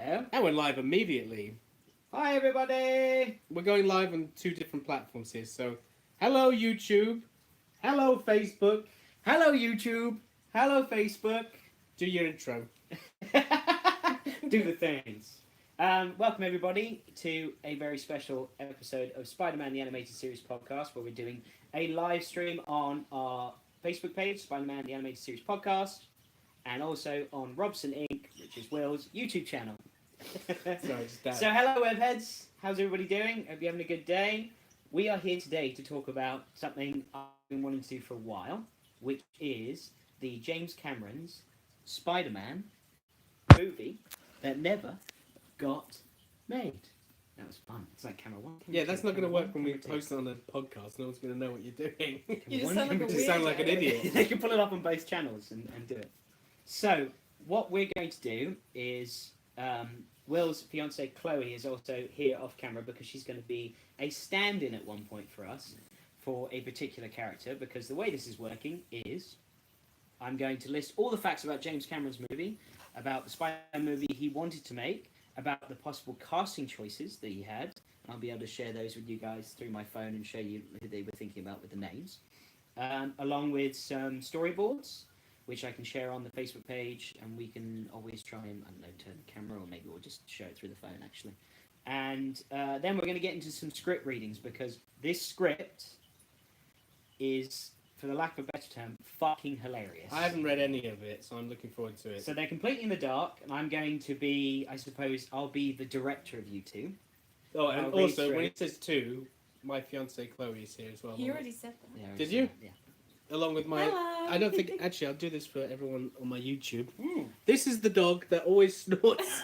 Hello. And we're live immediately. Hi, everybody. We're going live on 2 different platforms here. So, hello YouTube. Hello Facebook. Hello, YouTube. Hello, Facebook. Do your intro. Do the things. Welcome, everybody, to a very special episode of Spider-Man the Animated Series podcast, where we're doing a live stream on our Facebook page, Spider-Man the Animated Series podcast, and also on Robson Inc., which is Will's YouTube channel. So hello webheads, how's everybody doing? Hope you're having a good day. We are here today to talk about something I've been wanting to do for a while, which is the James Cameron's Spider-Man movie that never got made. That was fun. It's like camera one. Yeah, that's not going to work when we post it on the podcast. No one's going to know what you're doing. You just sound like a You sound like an idiot. They can pull it up on both channels and do it. So, what we're going to do is... Will's fiancée Chloe is also here off camera because she's going to be a stand-in at one point for us for a particular character, because the way this is working is I'm going to list all the facts about James Cameron's movie, about the Spider-Man movie he wanted to make, about the possible casting choices that he had, and I'll be able to share those with you guys through my phone and show you who they were thinking about with the names, along with some storyboards, which I can share on the Facebook page, and we can always try and, I don't know, turn the camera, or maybe we'll just show it through the phone, actually. And then we're going to get into some script readings, because this script is, for the lack of a better term, fucking hilarious. I haven't read any of it, so I'm looking forward to it. So they're completely in the dark, and I'm going to be, I suppose, I'll be the director of you two. Oh, and I'll read also, through when it. it says 2, my fiancée Chloe is here as well. You already said that. Yeah, Did you? Yeah. Along with my... Hello. I don't think... Actually, I'll do this for everyone on my YouTube. Mm. This is the dog that always snorts.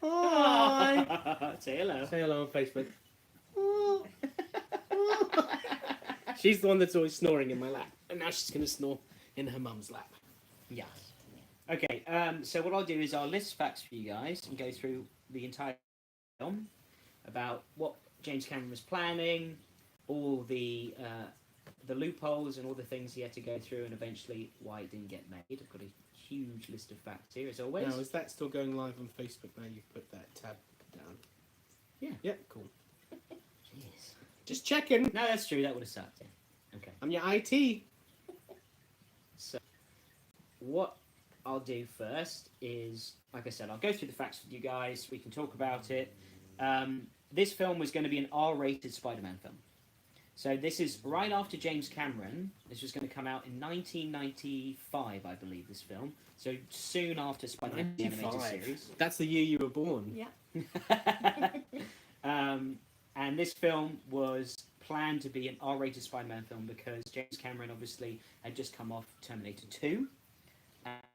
Hi. Say hello. Say hello on Facebook. She's the one that's always snoring in my lap. And now she's going to snore in her mum's lap. Yes. Okay, so what I'll do is I'll list facts for you guys and go through the entire film about what James Cameron was planning, all the loopholes and all the things he had to go through, and eventually why it didn't get made. I've got a huge list of facts here, as always. Now, is that still going live on Facebook now you've put that tab down? Yeah. Yeah, cool. Jeez. Just checking. No, that's true. That would have sucked. Yeah. Okay. I'm your IT. So, what I'll do first is, like I said, I'll go through the facts with you guys. We can talk about it. This film was going to be an R-rated Spider-Man film. So this is right after James Cameron. This was going to come out in 1995, I believe, this film. So soon after Spider-Man the Animated Series. That's the year you were born. Yeah. And this film was planned to be an R-rated Spider-Man film because James Cameron obviously had just come off Terminator 2.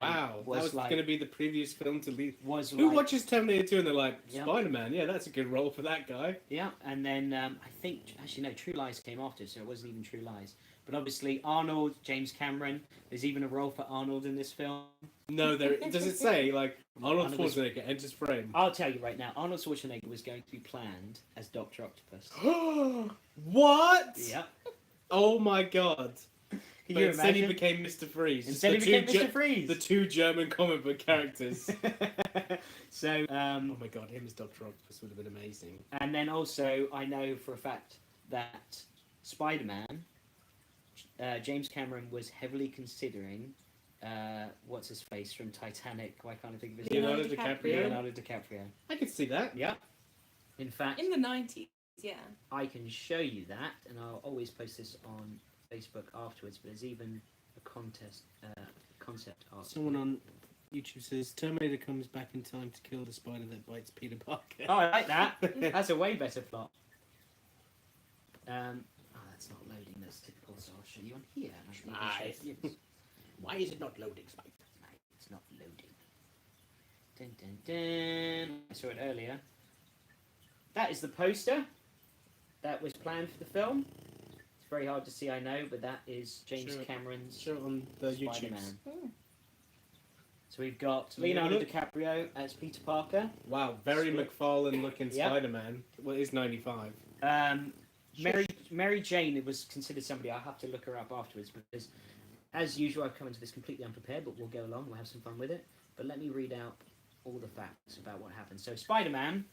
Wow, that was like, going to be the previous film to leave. Who like, watches Terminator 2 and they're like, Yeah. Spider-Man, yeah, that's a good role for that guy. Yeah, and then I think, actually no, True Lies came after, so it wasn't even True Lies. But obviously Arnold, James Cameron, there's even a role for Arnold in this film. No, there does it say, like, Arnold Arnold was- Schwarzenegger enters frame? I'll tell you right now, Arnold Schwarzenegger was going to be planned as Dr. Octopus. What? Yeah. Oh my god. Can But you instead he imagine? became Mr. Freeze. Instead he became Mr. Freeze. The 2 German comic book characters. So, Oh my god, him as Dr. Octopus would have been amazing. and then also, I know for a fact that Spider-Man, James Cameron was heavily considering, what's his face from Titanic? Why can't I think of his name? Leonardo DiCaprio? Leonardo DiCaprio. I could see that. Yeah. In fact, In the 90s, yeah. I can show you that, and I'll always post this on Facebook afterwards, but there's even a concept art. Someone on YouTube says, Terminator comes back in time to kill the spider that bites Peter Parker. Oh, I like that. That's a way better plot. That's not loading. That's typical. So I'll show you on here. And I can even Nice. show you- Why is it not loading, Spike? Right, it's not loading. Dun, dun, dun. I saw it earlier. That is the poster that was planned for the film. It's very hard to see, I know, but that is James Sure. Cameron's Show it on the YouTube. Spider-Man. Mm. So we've got Can you have a Leonardo look? DiCaprio as Peter Parker. Wow, very Sweet. McFarlane looking Yeah. Spider-Man. Well, it is 95. Mary Jane was considered somebody. I'll have to look her up afterwards because, as usual, I've come into this completely unprepared, but we'll go along. We'll have some fun with it. But let me read out all the facts about what happened. So Spider-Man,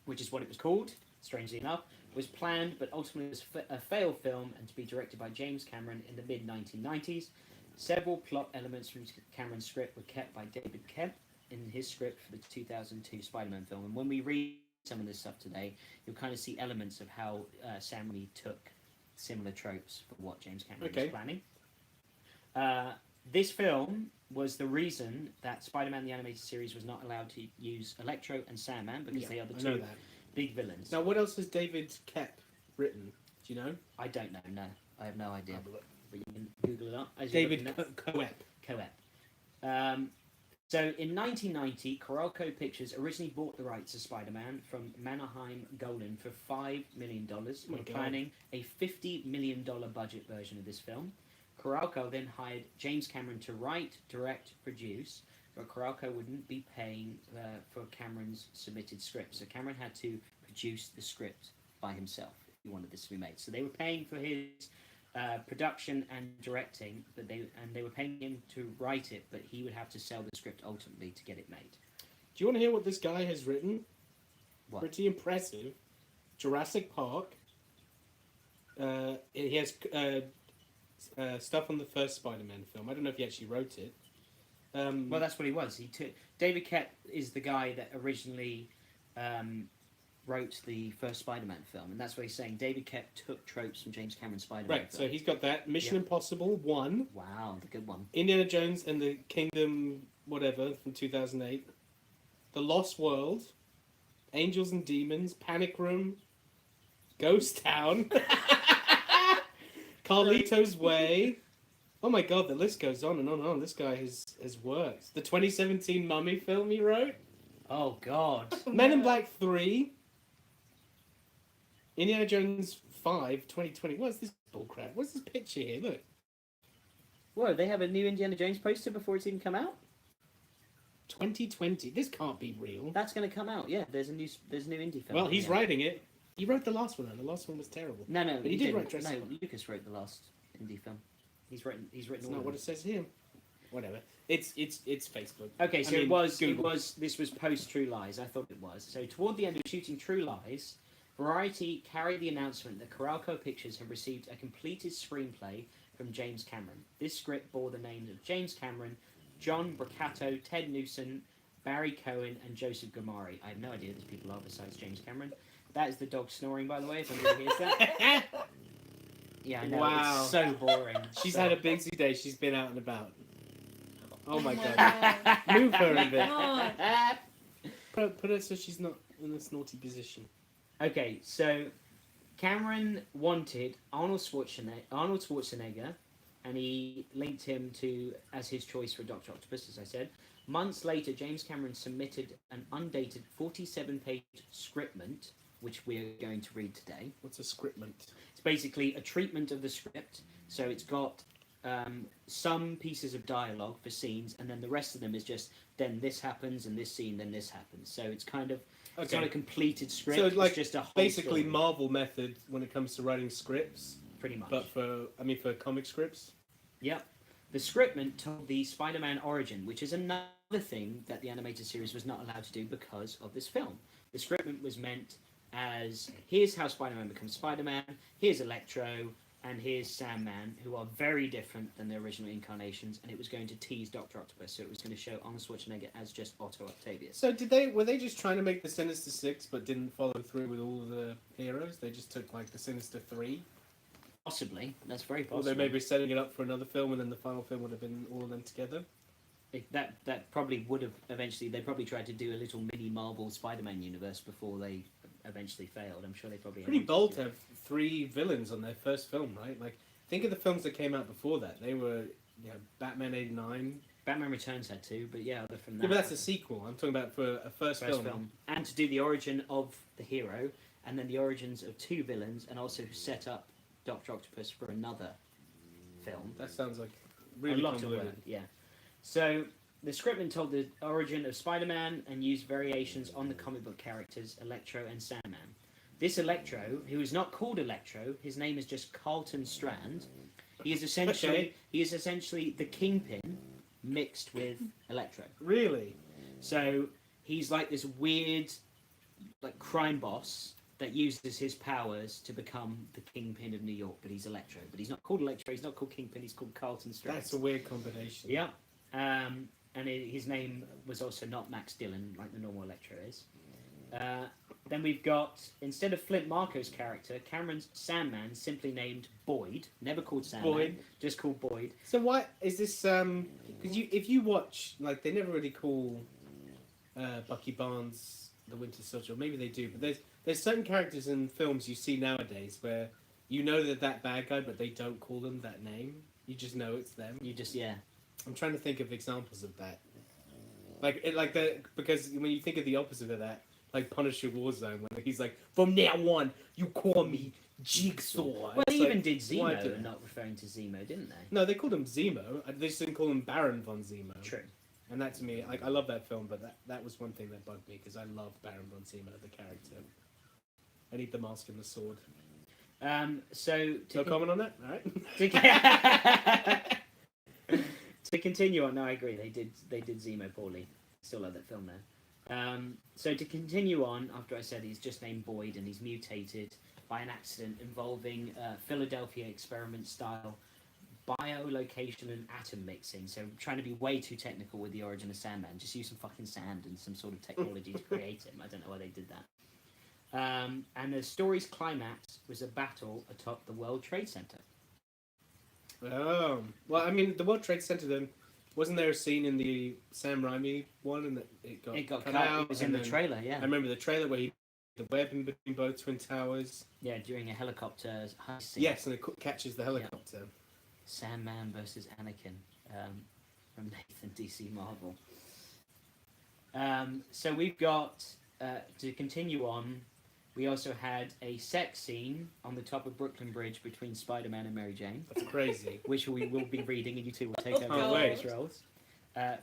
which is what it was called, strangely enough, was planned but ultimately was a failed film and to be directed by James Cameron in the mid-1990s. Several plot elements from Cameron's script were kept by David Kemp in his script for the 2002 Spider-Man film. And when we read some of this stuff today, you'll kind of see elements of how Sam Raimi took similar tropes for what James Cameron was planning. This film was the reason that Spider-Man the Animated Series was not allowed to use Electro and Sandman because they are the two big villains. Now, what else has David Kep written? Do you know? I don't know, no. I have no idea. But you can Google it up. David Coep. So in 1990, Coralco Pictures originally bought the rights to Spider-Man from Mannerheim Golan for $5 million when planning a $50 million budget version of this film. Coralco then hired James Cameron to write, direct, produce, but Coralco wouldn't be paying for Cameron's submitted script. So Cameron had to produce the script by himself if he wanted this to be made. So they were paying for his production and directing, but they were paying him to write it, but he would have to sell the script ultimately to get it made. Do you want to hear what this guy has written? What? Pretty impressive. Jurassic Park. He has stuff on the first Spider-Man film. I don't know if he actually wrote it. Well, that's what he was. David Kep is the guy that originally wrote the first Spider-Man film, and that's what he's saying. David Kep took tropes from James Cameron's Spider-Man film. So he's got that. Mission Impossible 1. Wow, the good one. Indiana Jones and the Kingdom whatever from 2008. The Lost World. Angels and Demons. Panic Room. Ghost Town. Carlito's Way. Oh my god, the list goes on and on and on. This guy has worked. The 2017 Mummy film he wrote. Oh god. Men in Black 3. Indiana Jones 5, 2020. What's this bullcrap? What's this picture here? Look. Whoa, they have a new Indiana Jones poster before it's even come out? 2020. This can't be real. That's going to come out, yeah. There's a new indie film. Well, he's writing it. He wrote the last one, though. The last one was terrible. No, but he did write No, Lucas wrote the last indie film. He's written That's all not of what them. it says here. Whatever. It's Facebook. Okay, so Google. this was post True Lies. I thought it was. So toward the end of shooting True Lies, Variety carried the announcement that Coralco Pictures had received a completed screenplay from James Cameron. This script bore the names of James Cameron, John Braccato, Ted Newson, Barry Cohen, and Joseph Gamari. I have no idea who these people are besides James Cameron. That is the dog snoring, by the way, if anybody hears that. Yeah, I know. Wow. It's so boring. She's had a busy day. She's been out and about. Oh my god. Move her a bit. Put her so she's not in this naughty position. Okay, so Cameron wanted Arnold Schwarzenegger, and he linked him as his choice for Dr. Octopus, as I said. Months later, James Cameron submitted an undated 47-page scriptment, which we're going to read today. What's a scriptment? It's basically a treatment of the script. So it's got some pieces of dialogue for scenes, and then the rest of them is just, then this happens, and this scene, then this happens. So it's kind of, it's not a completed script, so like, it's just a whole basically story. Marvel method when it comes to writing scripts. Pretty much. But for comic scripts? Yep. The scriptment told the Spider-Man origin, which is another thing that the animated series was not allowed to do because of this film. The scriptment was meant as, here's how Spider-Man becomes Spider-Man, here's Electro, and here's Sandman, who are very different than the original incarnations, and it was going to tease Dr. Octopus, so it was going to show Arnold Schwarzenegger as just Otto Octavius. So were they just trying to make the Sinister Six but didn't follow through with all of the heroes? They just took like the Sinister Three? Possibly. That's very possible. Or they may be setting it up for another film and then the final film would have been all of them together? That probably would have eventually, they probably tried to do a little mini Marvel Spider-Man universe before they eventually failed. I'm sure they probably Pretty bold to have 3 villains on their first film, right? Like, think of the films that came out before that. They were, Batman 89. Batman Returns had 2, but yeah, other from that. Yeah, but that's a sequel. I'm talking about for a first film. And to do the origin of the hero, and then the origins of 2 villains, and also set up Dr. Octopus for another film. That sounds like really a lot of work, yeah. So the scriptman told the origin of Spider-Man and used variations on the comic book characters Electro and Sandman. This Electro, who is not called Electro, his name is just Carlton Strand. He is essentially the Kingpin mixed with Electro. Really? So he's like this weird, like crime boss that uses his powers to become the kingpin of New York. But he's Electro. But he's not called Electro. He's not called Kingpin. He's called Carlton Strand. That's a weird combination. Yeah. And his name was also not Max Dillon, like the normal Electro is. Then we've got, instead of Flint Marco's character, Cameron's Sandman, simply named Boyd. Never called Sandman, Boyd. just called Boyd. So why is this? Because if you watch, like, they never really call Bucky Barnes the Winter Soldier. Or maybe they do, but there's certain characters in films you see nowadays where you know that bad guy, but they don't call them that name. You just know it's them. I'm trying to think of examples of that. Because when you think of the opposite of that, like Punisher Warzone, when he's like, from now on, you call me Jigsaw. Well, It's they like, even did why Zemo, do- and not referring to Zemo, didn't they? No, they called him Zemo. They just didn't call him Baron von Zemo. True. And that to me, like, I love that film, but that was one thing that bugged me, because I love Baron von Zemo, the character. I need the mask and the sword. No comment on that? Alright. To continue on, no, I agree. They did Zemo poorly. Still love that film though. So to continue on, after I said he's just named Boyd and he's mutated by an accident involving Philadelphia experiment style biolocation and atom mixing. So trying to be way too technical with the origin of Sandman. Just use some fucking sand and some sort of technology to create him. I don't know why they did that. And the story's climax was a battle atop the World Trade Center. Oh. Well, I mean, the World Trade Center then, wasn't there a scene in the Sam Raimi one and it got cut out? It was in the trailer, yeah. I remember the trailer where the web in between both Twin Towers. Yeah, during a helicopter heist scene. Yes, and it catches the helicopter. Sandman versus Anakin from Nathan DC Marvel. So we've got, to continue on, we also had a sex scene on the top of Brooklyn Bridge between Spider-Man and Mary Jane. That's crazy. Which we will be reading and you two will take over Oh, wait. those roles.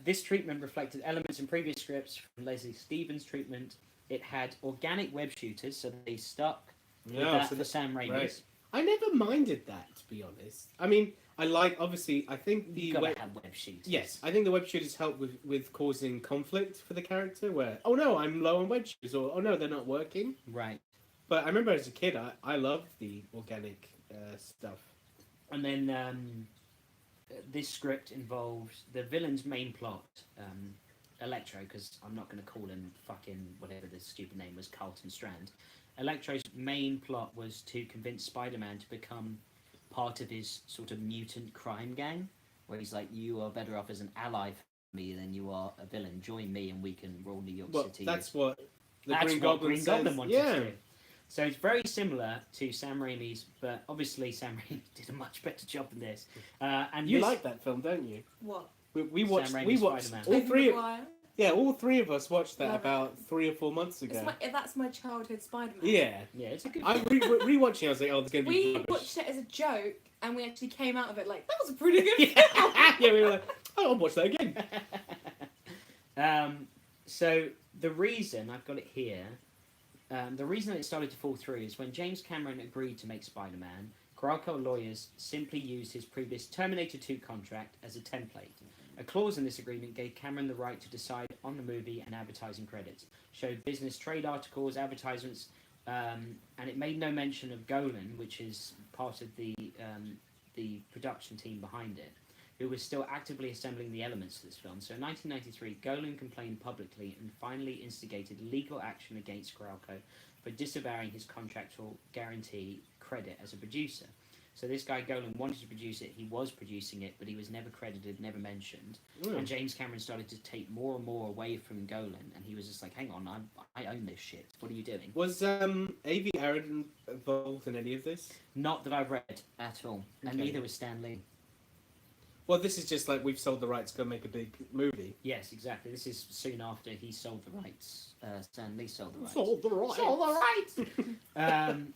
This treatment reflected elements in previous scripts from Leslie Stevens' treatment. It had organic web shooters, so they stuck with that for Sam Raimi's. Right. I never minded that, to be honest. I mean, I think the You've got to have web shooters. Yes, I think the web shooters help with causing conflict for the character, where, oh no, I'm low on web shooters, or oh no, they're not working. Right. But I remember as a kid, I loved the organic stuff. And then this script involves the villain's main plot, Electro, because I'm not going to call him fucking whatever the stupid name was, Carlton Strand. Electro's main plot was to convince Spider-Man to become part of his sort of mutant crime gang, where he's like, you are better off as an ally for me than you are a villain. Join me and we can rule New York City. That's what the That's Green what Goblin Green says. Goblin wanted Yeah. to do. So it's very similar to Sam Raimi's, but obviously Sam Raimi did a much better job than this. And You this- like that film, don't you? What? We watched. Sam We Raimi's watched Spider-Man. all Tobey three. Maguire? All three of us watched that Love about 3 or 4 months ago. That's my childhood Spider-Man. Yeah. Yeah, it's a good I rewatching. I was like, oh, there's gonna be. We rubbish. watched it as a joke, and we actually came out of it like, that was a pretty good Yeah. film. Yeah, we were like, oh, I'll watch that again. So the reason, I've got it here, the reason that it started to fall through is when James Cameron agreed to make Spider-Man, Caralco lawyers simply used his previous Terminator 2 contract as a template. A clause in this agreement gave Cameron the right to decide on the movie and advertising credits, showed business trade articles, advertisements, and it made no mention of Golan, which is part of the production team behind it, who was still actively assembling the elements of this film. So in 1993, Golan complained publicly and finally instigated legal action against Caralco for disavowing his contractual guarantee credit as a producer. So this guy Golan wanted to produce it, he was producing it, but he was never credited, never mentioned. And James Cameron started to take more and more away from Golan, and he was just like, hang on, I own this shit. What are you doing? Was A.V. Aaron involved in any of this? Not that I've read at all. And Okay. neither was Stan Lee. Well, this is just like we've sold the rights to go make a big movie. Yes, exactly. This is soon after he sold the rights. Stan Lee sold the rights. Sold the rights. Sold the rights.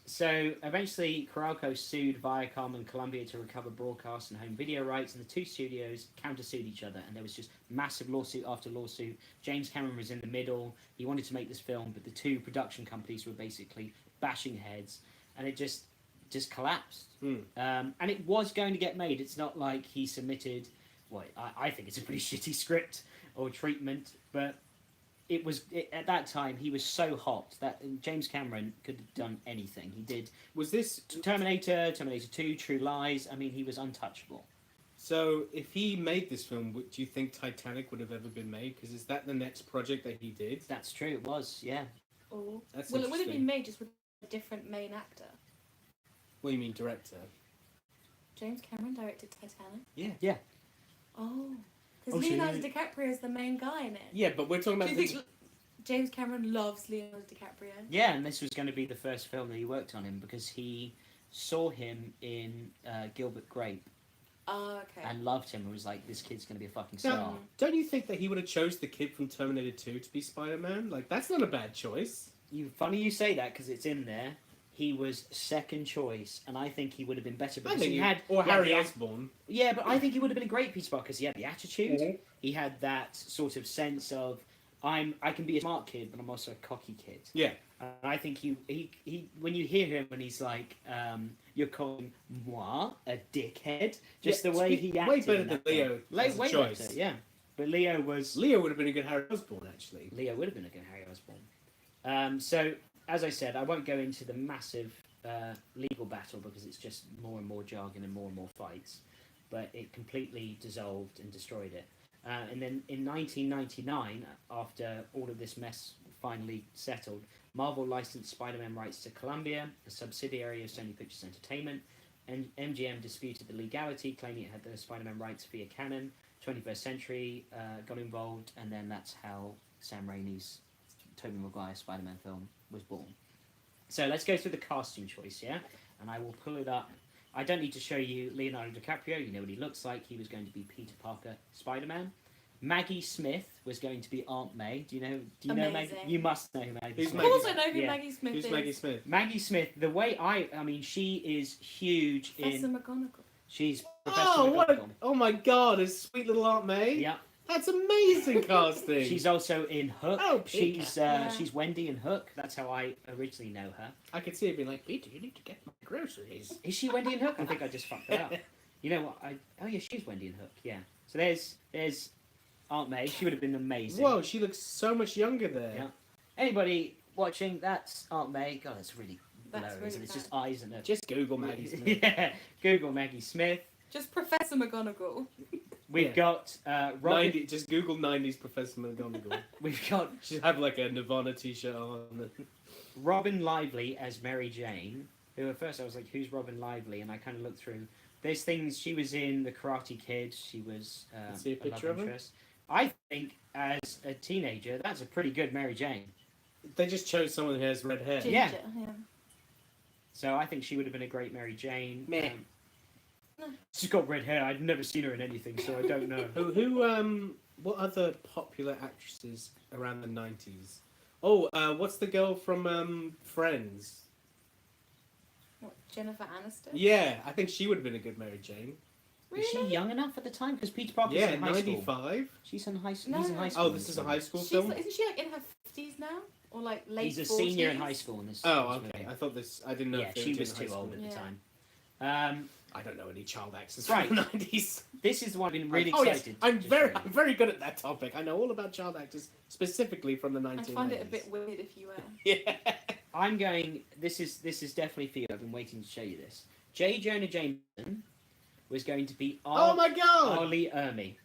So eventually, Caralco sued Viacom and Columbia to recover broadcast and home video rights, and the two studios countersued each other, and there was just massive lawsuit after lawsuit. James Cameron was in the middle. He wanted to make this film, but the two production companies were basically bashing heads, and it just collapsed. And it was going to get made. It's not like he submitted. Well, I think it's a pretty shitty script or treatment, but at that time he was so hot that James Cameron could have done anything. He did. Was this Terminator 2, True Lies. I mean, he was untouchable. so? If he made this film, do you think Titanic would have ever been made? Because is that the next project that he did? That's true. It was, yeah. Oh. That's Well, it would have interesting. been made just with a different main actor. What do you mean, director? James Cameron directed Titanic. Yeah. Oh. Because Oh, so Leonardo you- DiCaprio is the main guy in it. Yeah, but we're talking Do about you this. think James Cameron loves Leonardo DiCaprio? Yeah, and this was going to be the first film that he worked on him because he saw him in Gilbert Grape Oh, okay. and loved him and was like, this kid's going to be a fucking Now, star. don't you think that he would have chose the kid from Terminator 2 to be Spider-Man? Like, that's not a bad choice. Funny you say that because it's in there. He was second choice, and I think he would have been better I because think he you- had or he had Harry the Osborn. Yeah, but I think he would have been a great Peter Parker because he had the attitude. He had that sort of sense of I can be a smart kid, but I'm also a cocky kid. Yeah. And I think he when you hear him when he's like, you're calling moi a dickhead, just Yeah, the way to he be acted. way better in than that film. Leo as a Way choice. better, yeah. But Leo was Leo would have been a good Harry Osborn, actually. Leo would have been a good Harry Osborn. So as I said, I won't go into the massive legal battle because it's just more and more jargon and more fights. But it completely dissolved and destroyed it. And then in 1999, after all of this mess finally settled, Marvel licensed Spider-Man rights to Columbia, a subsidiary of Sony Pictures Entertainment, and MGM disputed the legality, claiming it had the Spider-Man rights via canon. 21st Century got involved, and then that's how Sam Raimi's Tobey Maguire Spider-Man film was born. So let's go through the casting choice, yeah? And I will pull it up. I don't need to show you Leonardo DiCaprio. You know what he looks like. He was going to be Peter Parker, Spider-Man. Maggie Smith was going to be Aunt May. Do you know Maggie? Amazing. You must know who Maggie Who's Of Smith course is. I know who Yeah. Maggie Smith Who's is. Maggie Smith? Maggie Smith, the way I mean, she is huge Professor in... McGonagall. She's Professor Oh, what McGonagall. oh my god, a sweet little Aunt May. Yeah. That's amazing casting. She's also in Hook. Oh, Peter. She's Wendy in Hook. That's how I originally know her. I could see it being like, Peter, you need to get my groceries. Is she Wendy in Hook? I think I just fucked that up. You know what? Oh yeah, she's Wendy in Hook. Yeah. So there's Aunt May. She would have been amazing. Whoa, she looks so much younger there. Yeah. Anybody watching? That's Aunt May. God, that's really blurry. That's really Isn't it? It's bad. just eyes and a. Just Google Maggie Smith. Yeah. Google Maggie Smith. Just Professor McGonagall. We've Yeah. got Robin. 90, just Google 90s Professor McGonagall. We've got She'd have like a Nirvana t-shirt on. Robin Lively as Mary Jane. Who at first I was like, who's Robin Lively? And I kind of looked through. There's things she was in The Karate Kid. She was. Let's see a picture love of her. interest. I think as a teenager, that's a pretty good Mary Jane. They just chose someone who has red hair. Ginger. Yeah. Yeah. So I think she would have been a great Mary Jane. Meh. She's got red hair. I've never seen her in anything, so I don't know. What other popular actresses around the 90s? Oh, what's the girl from Friends? What, Jennifer Aniston? Yeah, I think she would have been a good Mary Jane. Is she young enough at the time? Because Peter Parker's Yeah, in high school. 95. She's in high school. No, He's in no. high school. Oh, in this is a film. high school She's, film? isn't she like in her 50s now? Or like late He's a 40s? senior in high school in this. Oh, this okay. movie. I thought this. I didn't know Yeah, if they she were was in high too school. old at the Yeah. time. I don't know any child actors Right. from the 90s. This is the one I've been really Oh yes, excited. I'm to very, show you. I'm very good at that topic. I know all about child actors, specifically from the 1990s. I find it a bit weird if you were. Yeah. I'm going. This is definitely for you. I've been waiting to show you this. J. Jonah Jameson was going to be Oh my god! Ollie Ermy.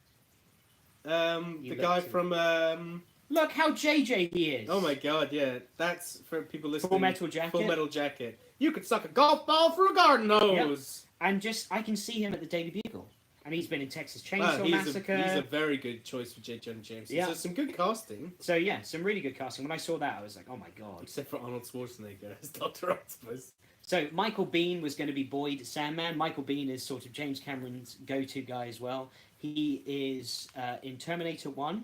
The guy from Look how JJ he is. Oh my god, yeah. That's for people listening. Full Metal Jacket. Full Metal Jacket. You could suck a golf ball through a garden hose. And just I can see him at the Daily Bugle, and he's been in Texas Wow, Chainsaw he's Massacre. he's a very good choice for J. Jonah Jameson. Yeah. So some good casting. So yeah, some really good casting. When I saw that, I was like, oh my god. Except for Arnold Schwarzenegger as Dr. Octopus. So Michael Biehn was going to be Boyd Sandman. Michael Biehn is sort of James Cameron's go-to guy as well. He is in Terminator 1.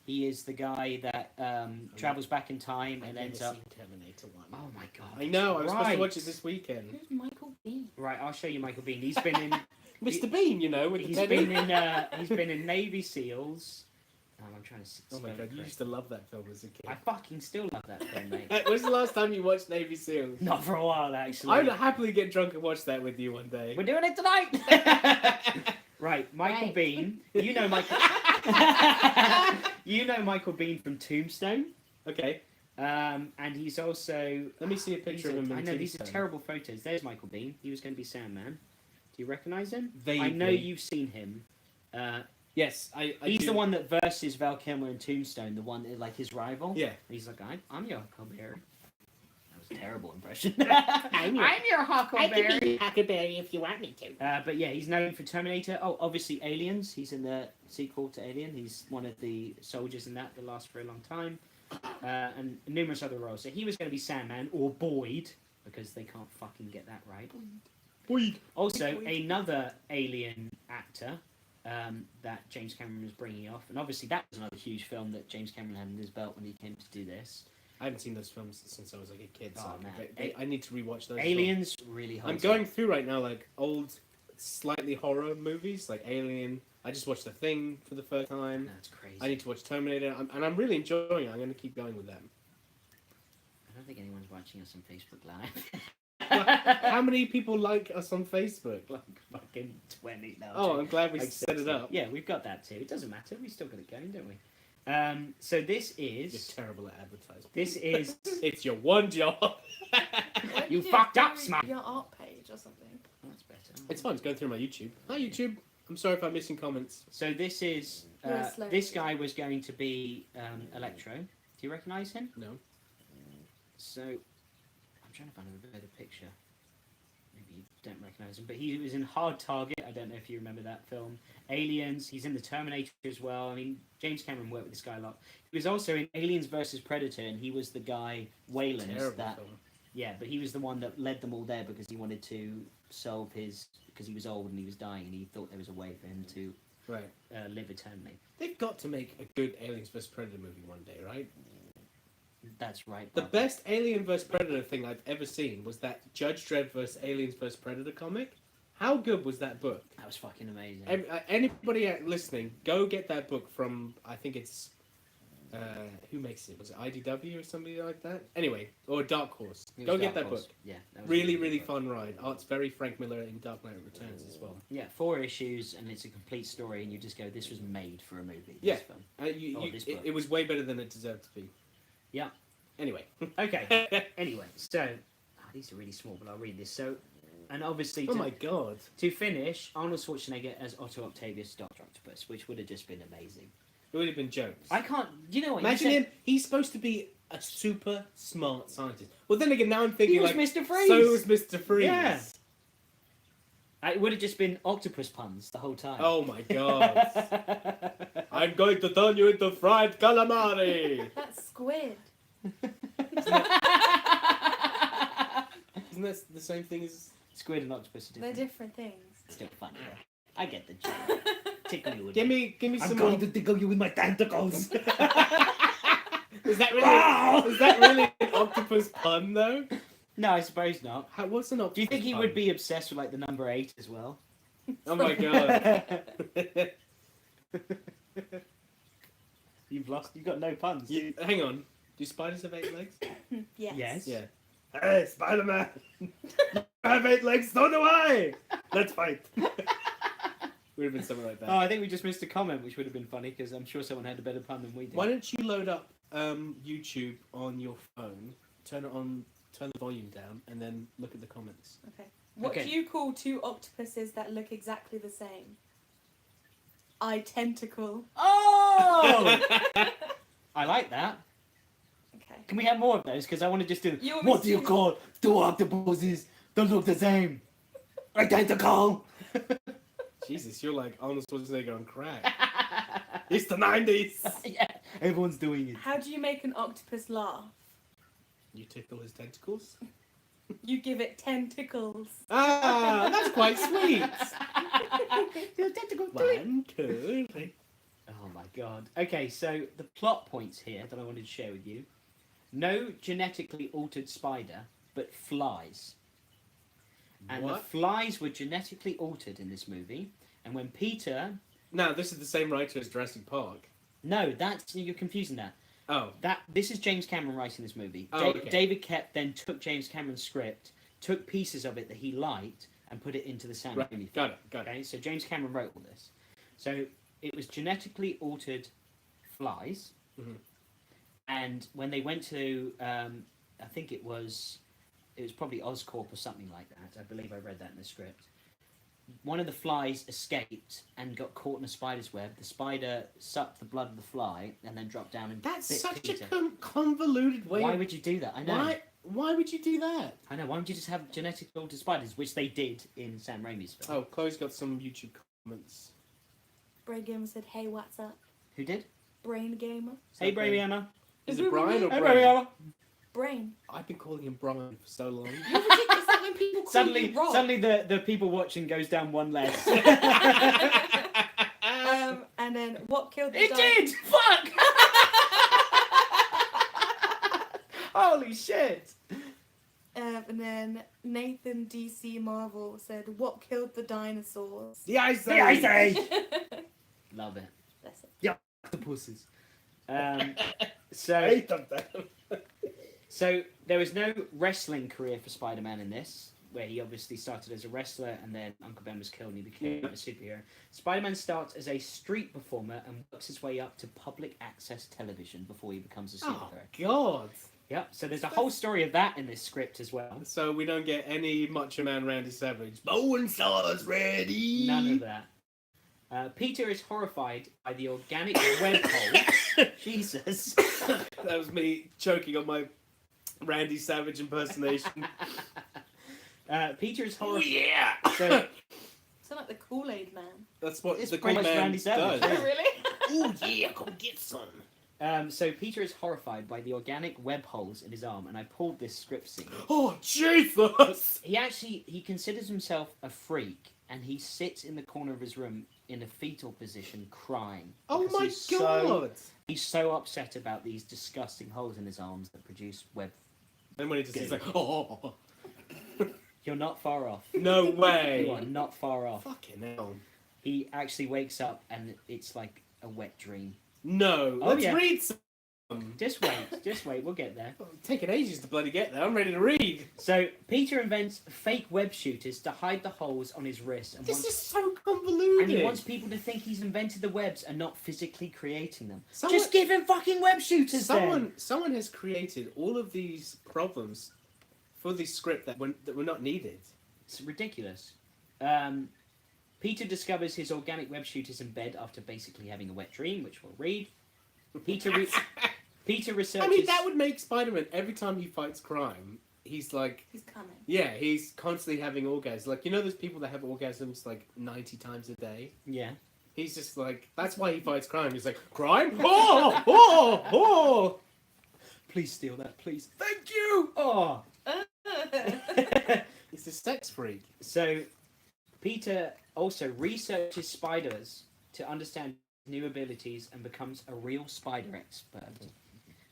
He is the guy that travels back in time and ends up... Terminator 1. Oh my god. I know, I was supposed to Right. watch it this weekend. Who's Michael Biehn? Right, I'll show you Michael Biehn. He's been in... Mr. Bean, you know, with the He's teddy. been in Navy SEALs. I'm trying to... Oh my god, you used to love that film as a kid. I fucking still love that film, mate. When's the last time you watched Navy SEALs? Not for a while, actually. I would happily get drunk and watch that with you one day. We're doing it tonight! Right, Michael Right. Biehn. You know Michael. You know Michael Biehn from Tombstone. Okay. And he's also. Let me see a picture of him. I in know these are Tombstone. terrible photos. There's Michael Biehn. He was going to be Sandman. Do you recognise him? Vaguely. I know you've seen him. Yes, I He's do. the one that versus Val Kilmer in Tombstone. The one like his rival. Yeah. And he's like, I'm your Huckleberry. That was a terrible impression. I'm your Huckleberry. Huckleberry if you want me to. But yeah, he's known for Terminator. Oh, obviously Aliens. He's in the sequel to Alien. He's one of the soldiers in that lasts for a long time. And numerous other roles. So he was going to be Sandman or Boyd, because they can't fucking get that right. Boyd. Also, Boyd. another Alien actor that James Cameron was bringing off. And obviously that was another huge film that James Cameron had in his belt when he came to do this. I haven't seen those films since I was like a kid, so Oh, man. I need to rewatch those. Aliens really I'm holds going up. through right now like old, slightly horror movies like Alien. I just watched The Thing for the first time. That's crazy. I need to watch Terminator, and I'm really enjoying it. I'm going to keep going with them. I don't think anyone's watching us on Facebook Live. How many people like us on Facebook? Like fucking 20 now. Oh, I'm glad we Like set it 60. up. Yeah, we've got that too. It doesn't matter. We still got it going, don't we? So this You're is. terrible at advertising. This is. It's your one job. Why You don't fucked up, do Smart. Your art page or something. That's better. It's fine. It's going through my YouTube. Hi, YouTube. I'm sorry if I'm missing comments. So this is. You're a slow This reader. guy was going to be Electro. Do you recognise him? No. So I'm trying to find a better picture. Maybe you don't recognise him, but he was in Hard Target. I don't know if you remember that film. Aliens. He's in the Terminator as well. I mean, James Cameron worked with this guy a lot. He was also in Aliens versus Predator, and he was the guy Wayland. Terrible That film. yeah, but he was the one that led them all there because he wanted to solve his because he was old and he was dying, and he thought there was a way for him to Right. live eternally. They've got to make a good Aliens vs Predator movie one day, right? That's right. The Bob. best Alien vs Predator thing I've ever seen was that Judge Dredd vs Aliens vs Predator comic. How good was that book? That was fucking amazing. Anybody listening, go get that book from, I think it's, who makes it? Was it IDW or somebody like that? Anyway, or Dark Horse. It was Go get Dark that Horse. book. Yeah. That was Really, a really good book. fun ride. Art's very Frank Miller in Dark Knight Returns as well. Yeah, 4 issues, and it's a complete story, and you just go, this was made for a movie. Yeah. This film. Oh, this book. it was way better than it deserved to be. Yeah. Anyway. Okay. Anyway, so these are really small, but I'll read this. So, and obviously, Oh my god. to finish, Arnold Schwarzenegger as Otto Octavius, Doctor Octopus, which would have just been amazing. It would have been jokes. I can't. You know what? you Imagine said- him. He's supposed to be a super smart scientist. Well, then again, now I'm thinking He was like, Mr. Freeze. so was Mr. Freeze. Yeah. It would have just been octopus puns the whole time. Oh my god. I'm going to turn you into fried calamari. That's squid. Isn't that the same thing as? Squid and octopus are They're different. different things. Still funny. I get the joke. Tickle you with Give it. me I'm some going more. to tickle you with my tentacles. Is that really? Wow. Is that really an octopus pun though? No, I suppose not. What's an octopus? Do you think he pun? would be obsessed with like the number 8 as well? Oh my god. You've lost. You've got no puns. Hang on. Do spiders have 8 legs? Yes. Yes. Yeah. Hey, Spider-Man! I have 8 legs, so do I! Let's fight! Would have been something like that. Oh, I think we just missed a comment, which would have been funny because I'm sure someone had a better pun than we did. Why don't you load up YouTube on your phone, turn it on, turn the volume down, and then look at the comments? Okay. What Okay. do you call 2 octopuses that look exactly the same? Identical. Oh! I like that. Okay. Can we have more of those? Because I want to just do. You What do you always call 2 octopuses that look the same? Identical. Jesus, you're like Arnold Schwarzenegger on crack. It's the 90s! Yeah, everyone's doing it. How do you make an octopus laugh? You tickle his tentacles? You give it 10 tickles. Ah, that's quite sweet! Your tentacle do it. 1, 2, 3. Oh my god. Okay, so the plot points here that I wanted to share with you. No genetically altered spider, but flies. And What? the flies were genetically altered in this movie. And when Peter... Now, this is the same writer as Jurassic Park. No, you're confusing that. Oh. This is James Cameron writing this movie. Oh, okay. David Koepp then took James Cameron's script, took pieces of it that he liked, and put it into the Sam Right. Raimi film. Got it. Okay, so James Cameron wrote all this. So it was genetically altered flies, Mhm. and when they went to, I think it was probably Oscorp or something like that. I believe I read that in the script. One of the flies escaped and got caught in a spider's web. The spider sucked the blood of the fly and then dropped down and That's bit such Peter. a convoluted way. Why would you do that? I know. Why would you do that? I know. Why don't you just have genetically altered spiders, which they did in Sam Raimi's film? Oh, Chloe's got some YouTube comments. Brain Gamer said, "Hey, what's up?" Who did? Brain Gamer. Hey, Brady Emma. Is it Brian or Hey, Brian? Brady Emma. Brain. I've been calling him Brian for so long. You're ridiculous. That when people call Suddenly, you wrong. the people watching goes down one less. And then what killed the It dog? did! Fuck! Holy shit! And then Nathan DC Marvel said, "What killed the dinosaurs?" The Ice The Ice Age! Age! Love it. That's it. The pussies. I So, hate them. so there was no wrestling career for Spider-Man in this, where he obviously started as a wrestler and then Uncle Ben was killed and he became a superhero. Spider-Man starts as a street performer and works his way up to public access television before he becomes a Oh, superhero. God. Yep, so there's a whole story of that in this script as well. So we don't get any Macho Man Randy Savage. Bone Saws ready! None of that. Peter is horrified by the organic web hole. Jesus. That was me choking on my Randy Savage impersonation. Peter is Oh, horrified. yeah! So, Sound like the Kool-Aid Man. That's what It's the pretty Cool much Man Randy Savage. does. Oh, really? Oh, yeah, come get some. so Peter is horrified by the organic web holes in his arm, and I pulled this script scene. Oh, Jesus! He considers himself a freak, and he sits in the corner of his room in a fetal position, crying. Oh, because my he's God! He's so upset about these disgusting holes in his arms that produce web. Then when he just he's like, oh, You're not far off. no You are way! not far off. Fucking hell. He actually wakes up, and it's like a wet dream. No, Oh, let's yeah. read some. Just wait, we'll get there. It's taking ages to bloody get there. I'm ready to read. So, Peter invents fake web shooters to hide the holes on his wrist. And This wants, is so convoluted. and he wants people to think he's invented the webs and not physically creating them. Someone- Just give him fucking web shooters then! Someone has created all of these problems for the script that were not needed. It's ridiculous. Peter discovers his organic web shooters in bed after basically having a wet dream, which we'll read. Peter researches... I mean, that would make Spider-Man, every time he fights crime, he's like... He's coming. Yeah, he's constantly having orgasms. Like, you know those people that have orgasms like 90 times a day? Yeah. He's just like... That's why he fights crime. He's like, crime? Oh! Oh! Oh! Please steal that, please. Thank you! Oh! He's a sex freak. So, Peter also researches spiders to understand new abilities and becomes a real spider expert.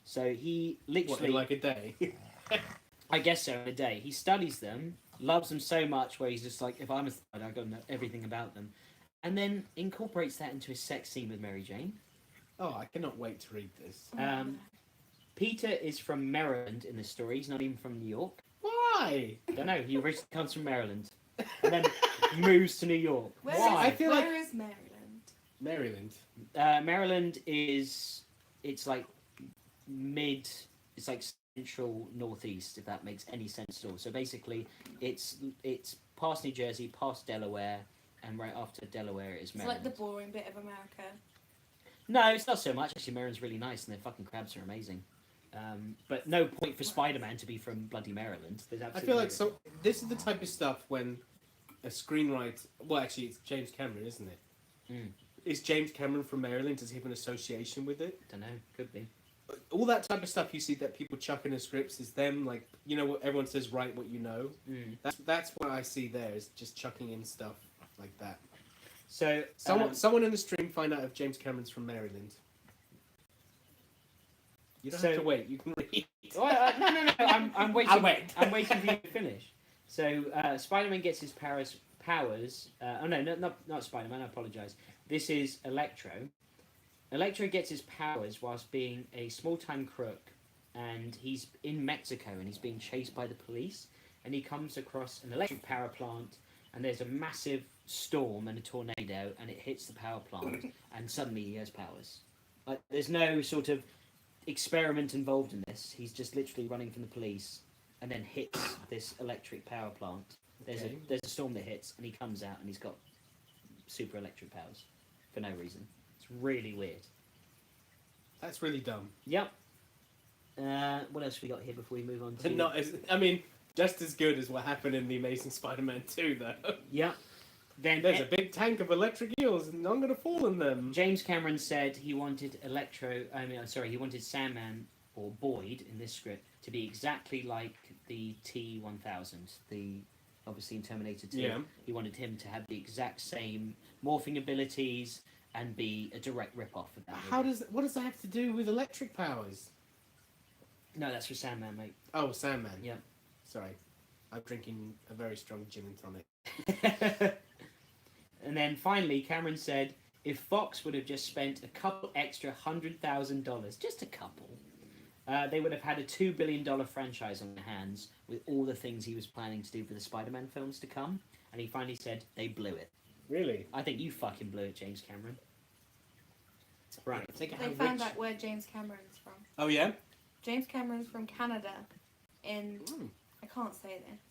So he What, literally, in like a day? I guess so, in a day. He studies them, loves them so much where he's just like, if I'm a spider, I've got to know everything about them. And then incorporates that into his sex scene with Mary Jane. Oh, I cannot wait to read this. Peter is from Maryland in this story. He's not even from New York. Why? Don't know. He originally comes from Maryland. And then moves to New York. Where Why? I feel like- Where is Maryland? Maryland. Maryland is, it's like it's like central northeast, if that makes any sense at all. So basically, it's past New Jersey, past Delaware, and right after Delaware is It's Maryland. like the boring bit of America. No, it's not so much. Actually, Maryland's really nice, and their fucking crabs are amazing. But no point for Spider-Man to be from bloody Maryland. There's I absolutely feel like this is the type of stuff when a screenwriter... Well, actually, it's James Cameron, isn't it? Mm. Is James Cameron from Maryland? Does he have an association with it? Don't know. Could be. All that type of stuff you see that people chuck in the scripts is them, like, you know what everyone says, write what you know? Mm. That's what I see there, is just chucking in stuff like that. So Someone in the stream find out if James Cameron's from Maryland. You don't have to wait, you can read. Well, no. I'm waiting. I'll wait. I'm waiting for you to finish. So Spider-Man gets his powers. Not Spider-Man. I apologize. This is Electro. Electro gets his powers whilst being a small-time crook, and he's in Mexico and he's being chased by the police. And he comes across an electric power plant, and there's a massive storm and a tornado, and it hits the power plant, and suddenly he has powers. Like, there's no sort of experiment involved in this. He's just literally running from the police, and then hits this electric power plant. There's a storm that hits, and he comes out, and he's got super electric powers for no reason. It's really weird. That's really dumb. Yep. What else we got here before we move on to? Just as good as what happened in the Amazing Spider-Man 2, though. Yep. Then there's a big tank of electric eels, and I'm gonna fall in them. James Cameron said he wanted he wanted Sandman, or Boyd in this script, to be exactly like the T-1000, obviously in Terminator 2. Yeah. He wanted him to have the exact same morphing abilities and be a direct rip-off of that. What does that have to do with electric powers? No, that's for Sandman, mate. Oh, Sandman. Yeah. Sorry. I'm drinking a very strong gin and tonic. And then finally, Cameron said, if Fox would have just spent a couple extra $100,000, just a couple, they would have had a $2 billion franchise on their hands with all the things he was planning to do for the Spider-Man films to come. And he finally said, they blew it. Really? I think you fucking blew it, James Cameron. Right. They found out where James Cameron's from. Oh, yeah? James Cameron's from Canada in... I can't say this.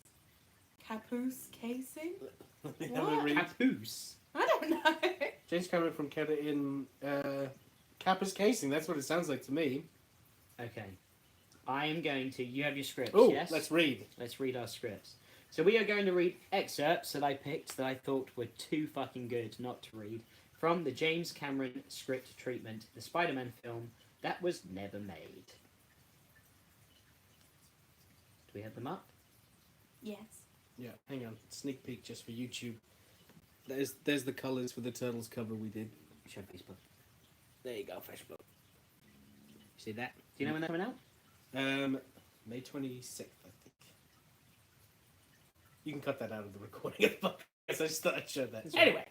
Caboose Casing? What? Caboose? I don't know. James Cameron from Canada in Kappa's Casing. That's what it sounds like to me. Okay. I am going to... You have your scripts, Oh, yes? let's read. Let's read our scripts. So we are going to read excerpts that I picked that I thought were too fucking good not to read from the James Cameron script treatment, the Spider-Man film that was never made. Do we have them up? Yes. Yeah, hang on. Sneak peek just for YouTube. There's the colours for the Turtles cover we did. Show Facebook. There you go, Facebook. See that? Do you know when they're coming out? May 26th, I think. You can cut that out of the recording of the podcast. I just thought I'd show that. Anyway.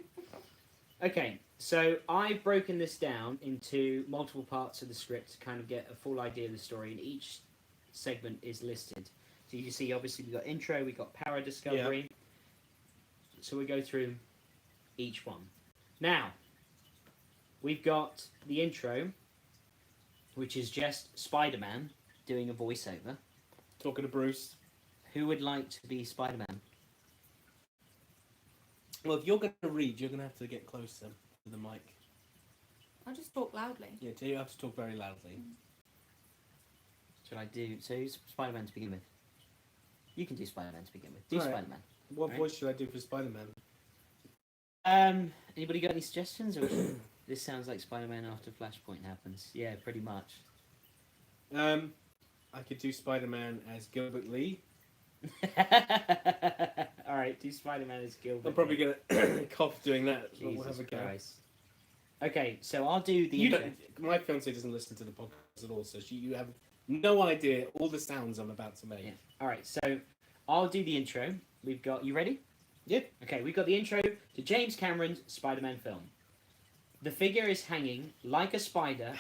Okay, so I've broken this down into multiple parts of the script to kind of get a full idea of the story, and each segment is listed. So you see, obviously, we've got intro, we've got power discovery. Yeah. So we go through each one. Now, we've got the intro, which is just Spider-Man doing a voiceover. Talking to Bruce. Who would like to be Spider-Man? Well, if you're going to read, you're going to have to get closer to the mic. I'll just talk loudly. Yeah, you have to talk very loudly. Should I do... So who's Spider-Man to begin with? You can do Spider-Man to begin with. Do Spider-Man. What voice should I do for Spider-Man? Anybody got any suggestions? Or this sounds like Spider-Man after Flashpoint happens. Yeah, pretty much. I could do Spider-Man as Gilbert Lee. Alright, do Spider-Man as Gilbert. I'm probably going to cough doing that. Jesus Christ. Okay, so I'll do the... My fiancée doesn't listen to the podcast at all, so you have no idea all the sounds I'm about to make. Yeah. Alright, so I'll do the intro. We've got... You ready? Yeah. Okay, we've got the intro to James Cameron's Spider-Man film. The figure is hanging like a spider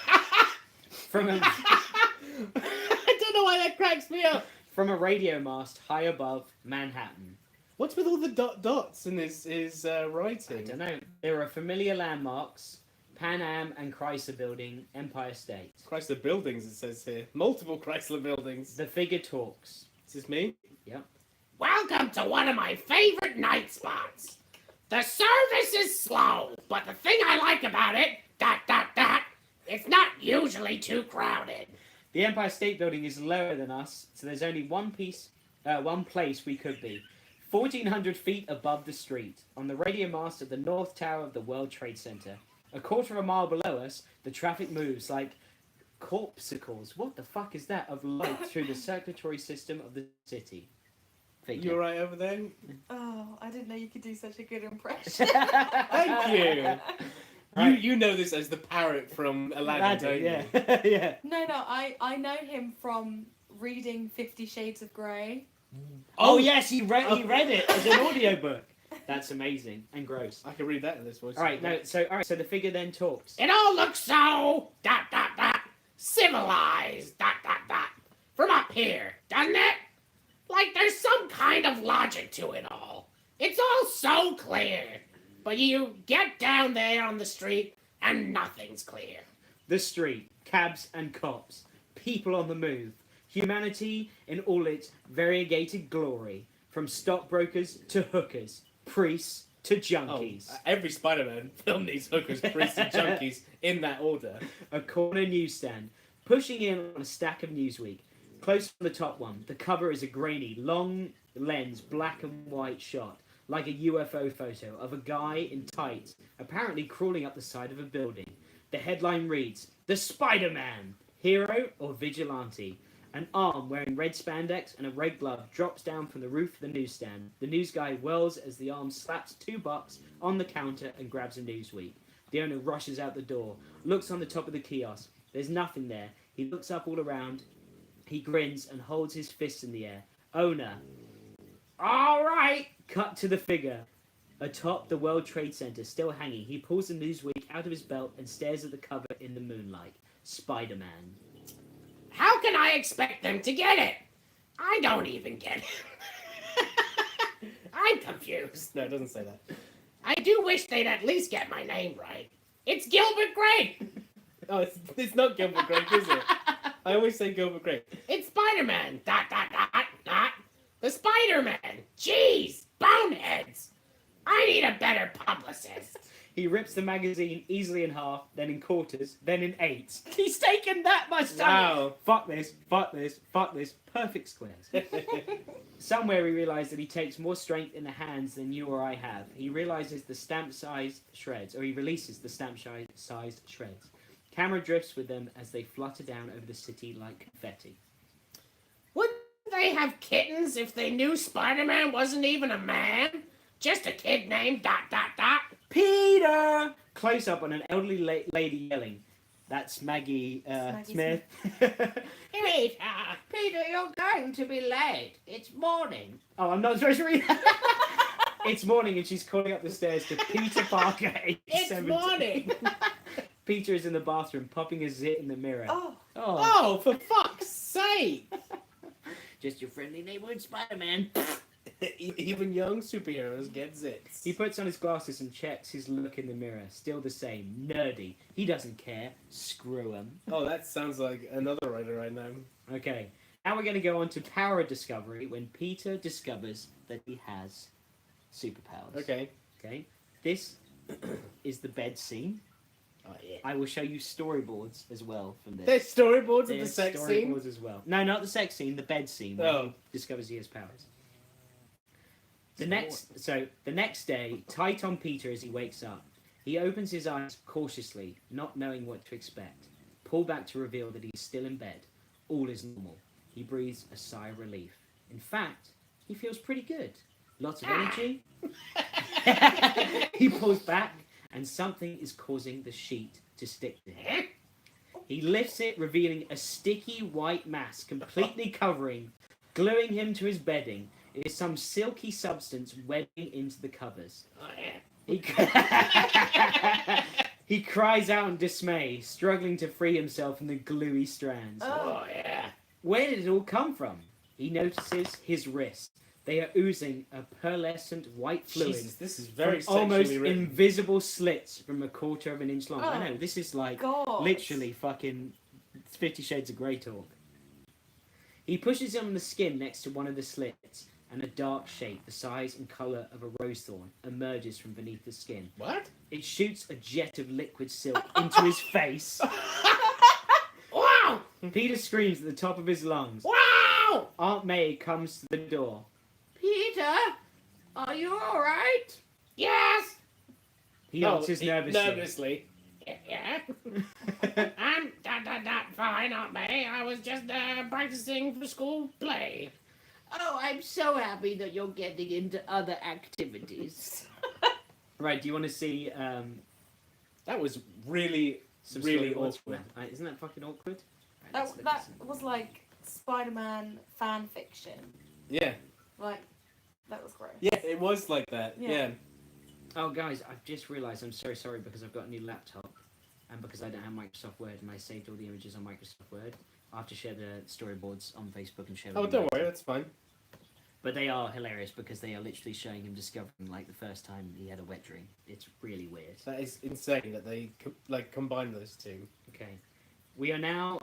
from a... I don't know why that cracks me up. From a radio mast high above Manhattan. What's with all the dots in his writing? I don't know. There are familiar landmarks: Pan Am and Chrysler Building, Empire State. Chrysler Buildings, it says here. Multiple Chrysler Buildings. The figure talks. Is this me? Yep. Welcome to one of my favorite night spots. The service is slow, but the thing I like about it, it's not usually too crowded. The Empire State Building is lower than us, so there's only one place we could be. 1,400 feet above the street, on the radio mast of the North Tower of the World Trade Center. A quarter of a mile below us, the traffic moves like corpuscles. What the fuck is that? Of light through the circulatory system of the city. You alright over there? Oh, I didn't know you could do such a good impression. Thank you. Right. You know this as the parrot from Aladdin, don't you? Yeah. Yeah. No, I know him from reading 50 Shades of Grey. Oh yes, he read it as an audiobook. That's amazing and gross. I can read that in this voice. Alright, so the figure then talks. It all looks so civilized from up here, doesn't it? Like there's some kind of logic to it all. It's all so clear. But you get down there on the street and nothing's clear. The street, cabs and cops, people on the move, humanity in all its variegated glory, from stockbrokers to hookers, priests to junkies. Every Spider-Man film needs hookers, priests, and junkies in that order. A corner newsstand, pushing in on a stack of Newsweek. Close on the top one, the cover is a grainy, long lens, black and white shot, like a UFO photo of a guy in tights, apparently crawling up the side of a building. The headline reads, "The Spider-Man, hero or vigilante?" An arm wearing red spandex and a red glove drops down from the roof of the newsstand. The news guy whirls as the arm slaps $2 on the counter and grabs a Newsweek. The owner rushes out the door, looks on the top of the kiosk. There's nothing there. He looks up all around. He grins and holds his fists in the air. Owner. All right. Cut to the figure. Atop the World Trade Center, still hanging, he pulls the Newsweek out of his belt and stares at the cover in the moonlight. Spider-Man. How can I expect them to get it? I don't even get it. I'm confused. No, it doesn't say that. I do wish they'd at least get my name right. It's Gilbert Grape. Oh, it's not Gilbert Grape, is it? I always say Gilbert Grape. It's Spider-Man. ... The Spider-Man. Jeez, boneheads. I need a better publicist. He rips the magazine easily in half, then in quarters, then in eighths. He's taken that much time. Wow. Fuck this, fuck this, fuck this. Perfect squares. Somewhere he realizes that he takes more strength in the hands than you or I have. He realizes the stamp-sized shreds, or he releases the stamp-sized shreds. Camera drifts with them as they flutter down over the city like confetti. Wouldn't they have kittens if they knew Spider-Man wasn't even a man? Just a kid named ... Peter! Close up on an elderly lady yelling. That's Maggie, Smith. Peter, you're going to be late. It's morning. Oh, I'm not supposed to read that. It's morning and she's calling up the stairs to Peter Parker, age It's 17. morning. Peter is in the bathroom, popping a zit in the mirror. Oh. Oh, for fuck's sake! Just your friendly neighborhood Spider-Man. Even young superheroes get zits. He puts on his glasses and checks his look in the mirror. Still the same. Nerdy. He doesn't care. Screw him. Oh, that sounds like another writer I know. Okay. Now we're going to go on to power discovery when Peter discovers that he has superpowers. Okay. Okay. This is the bed scene. Oh, yeah. I will show you storyboards as well from this. There's storyboards of the There's sex scene? storyboards as well. No, not the sex scene. The bed scene. Where Oh. he discovers he has powers. The next day, tight on Peter as he wakes up. He opens his eyes cautiously, not knowing what to expect. Pull back to reveal that he's still in bed. All is normal. He breathes a sigh of relief. In fact, he feels pretty good. Lots of energy. He pulls back, and something is causing the sheet to stick to him. He lifts it, revealing a sticky white mass completely covering, gluing him to his bedding. It is some silky substance webbing into the covers. Oh, yeah. He cries out in dismay, struggling to free himself from the gluey strands. Oh, yeah. Where did it all come from? He notices his wrists. They are oozing a pearlescent white fluid. Jesus, this is very from almost sexually written. invisible slits from a quarter of an inch long. Oh, I know, this is like God. literally fucking 50 Shades of Grey talk. He pushes him on the skin next to one of the slits, and a dark shape, the size and colour of a rose thorn, emerges from beneath the skin. What? It shoots a jet of liquid silk into his face. Wow! Peter screams at the top of his lungs. Wow! Aunt May comes to the door. Peter, are you all right? Yes. He answers nervously. Nervously. Yeah. I'm fine, Aunt May. I was just practicing for school play. Oh, I'm so happy that you're getting into other activities. Right, do you want to see That was really, some really storyboards from awkward. that? Isn't that fucking awkward? Right, let's look at That some. was like Spider-Man fan fiction. Yeah. Like, that was gross. Yeah, it was like that. Yeah. Yeah. Oh, guys, I've just realised I'm so sorry because I've got a new laptop and because I don't have Microsoft Word and I saved all the images on Microsoft Word. I'll have to share the storyboards on Facebook and share them. Oh, don't worry, that's fine. But they are hilarious because they are literally showing him discovering like the first time he had a wet dream. It's really weird. That is insane that they combine those two. Okay, we are now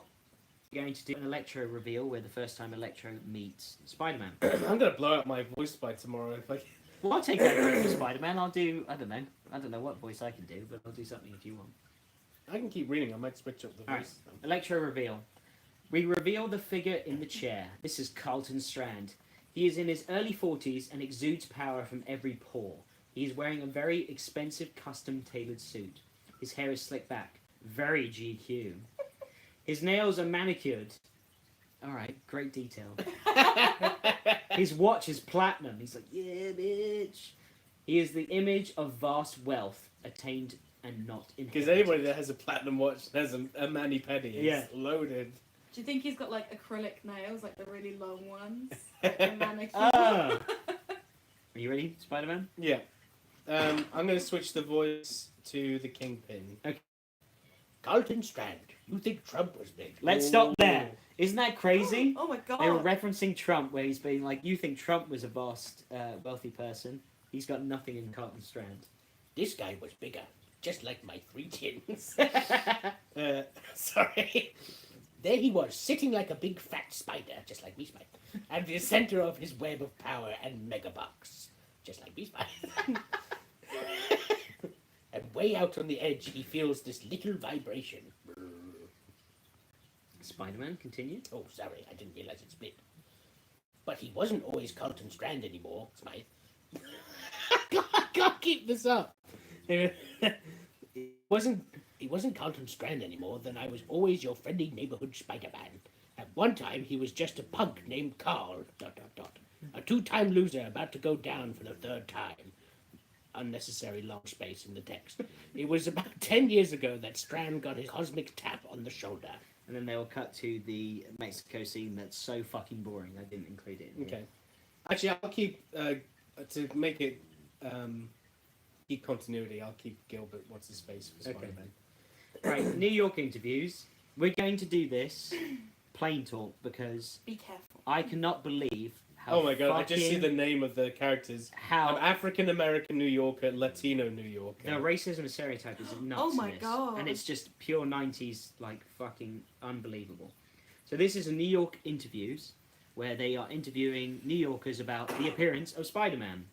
going to do an Electro reveal where the first time Electro meets Spider-Man. I'm gonna blow out my voice by tomorrow if I. Well, I'll take over for Spider-Man. I'll do, I don't know what voice I can do, but I'll do something if you want. I can keep reading. I might switch up the All right. voice. Electro reveal. We reveal the figure in the chair. This is Carlton Strand. He is in his early 40s and exudes power from every pore. He is wearing a very expensive custom-tailored suit. His hair is slicked back. Very GQ. His nails are manicured. Alright, great detail. His watch is platinum. He's like, yeah, bitch. He is the image of vast wealth, attained and not inherited. Because anybody that has a platinum watch and has a mani-pedi is loaded. Do you think he's got like acrylic nails, like the really long ones? Like a manicure? Ah. Are you ready, Spider-Man? Yeah. I'm going to switch the voice to the Kingpin. Carlton Strand, you think Trump was big? Let's stop there. Isn't that crazy? Oh my god. They were referencing Trump, where he's being like, you think Trump was a vast, wealthy person. He's got nothing in Carlton Strand. This guy was bigger, just like my 3 chins. Sorry. There he was, sitting like a big fat spider, just like me spider, at the center of his web of power and megabucks, just like me spider. And way out on the edge, he feels this little vibration. Spider-Man, continue. Oh, sorry, I didn't realize it split. But he wasn't always Carlton Strand anymore, Smythe. I can't keep this up. He wasn't Carlton Strand anymore, then I was always your friendly neighborhood Spider-Man. At one time, he was just a punk named Carl, ... A 2-time loser about to go down for the 3rd time. Unnecessary long space in the text. It was about 10 years ago that Strand got his cosmic tap on the shoulder. And then they'll cut to the Mexico scene that's so fucking boring, I didn't include it in here. Okay. Actually, I'll keep, to make it, keep continuity, I'll keep Gilbert, what's his face, for Spider-Man. Right, New York interviews. We're going to do this plain talk because Be careful. I cannot believe how Oh my god, I just see the name of the characters. how African-American New Yorker, Latino New Yorker. the racism and stereotype is nuts. Oh my in this. God. And it's just pure 90s, like fucking unbelievable. So this is a New York interviews where they are interviewing New Yorkers about the appearance of Spider-Man.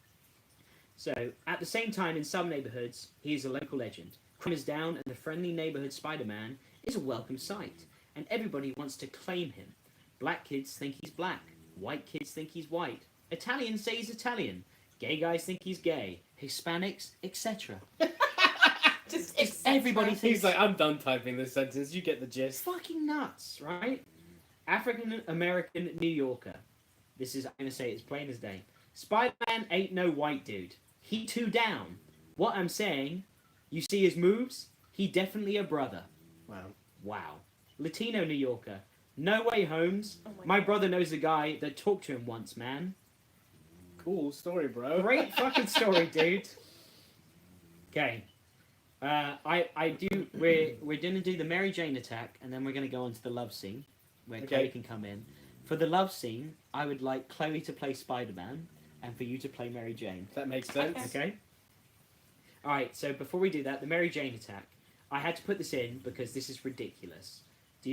So at the same time, in some neighborhoods, he is a local legend. Crime is down, and the friendly neighborhood Spider-Man is a welcome sight, and everybody wants to claim him. Black kids think he's black. White kids think he's white. Italians say he's Italian. Gay guys think he's gay. Hispanics, etc. Just everybody thinks He's like, I'm done typing this sentence, you get the gist. fucking nuts, right? African American New Yorker. This is, I'm going to say it as plain as day. Spider-Man ain't no white dude. He too down. What I'm saying, you see his moves? He definitely a brother. Wow. Wow. Latino New Yorker. No way, Holmes. Oh My God. brother knows a guy that talked to him once, man. Cool story, bro. Great fucking story, dude. Okay. We're gonna do the Mary Jane attack, and then we're gonna go on to the love scene, where Okay. Chloe can come in. For the love scene, I would like Chloe to play Spider-Man, and for you to play Mary Jane. That makes sense. Okay? Alright, so before we do that, the Mary Jane attack. I had to put this in because this is ridiculous.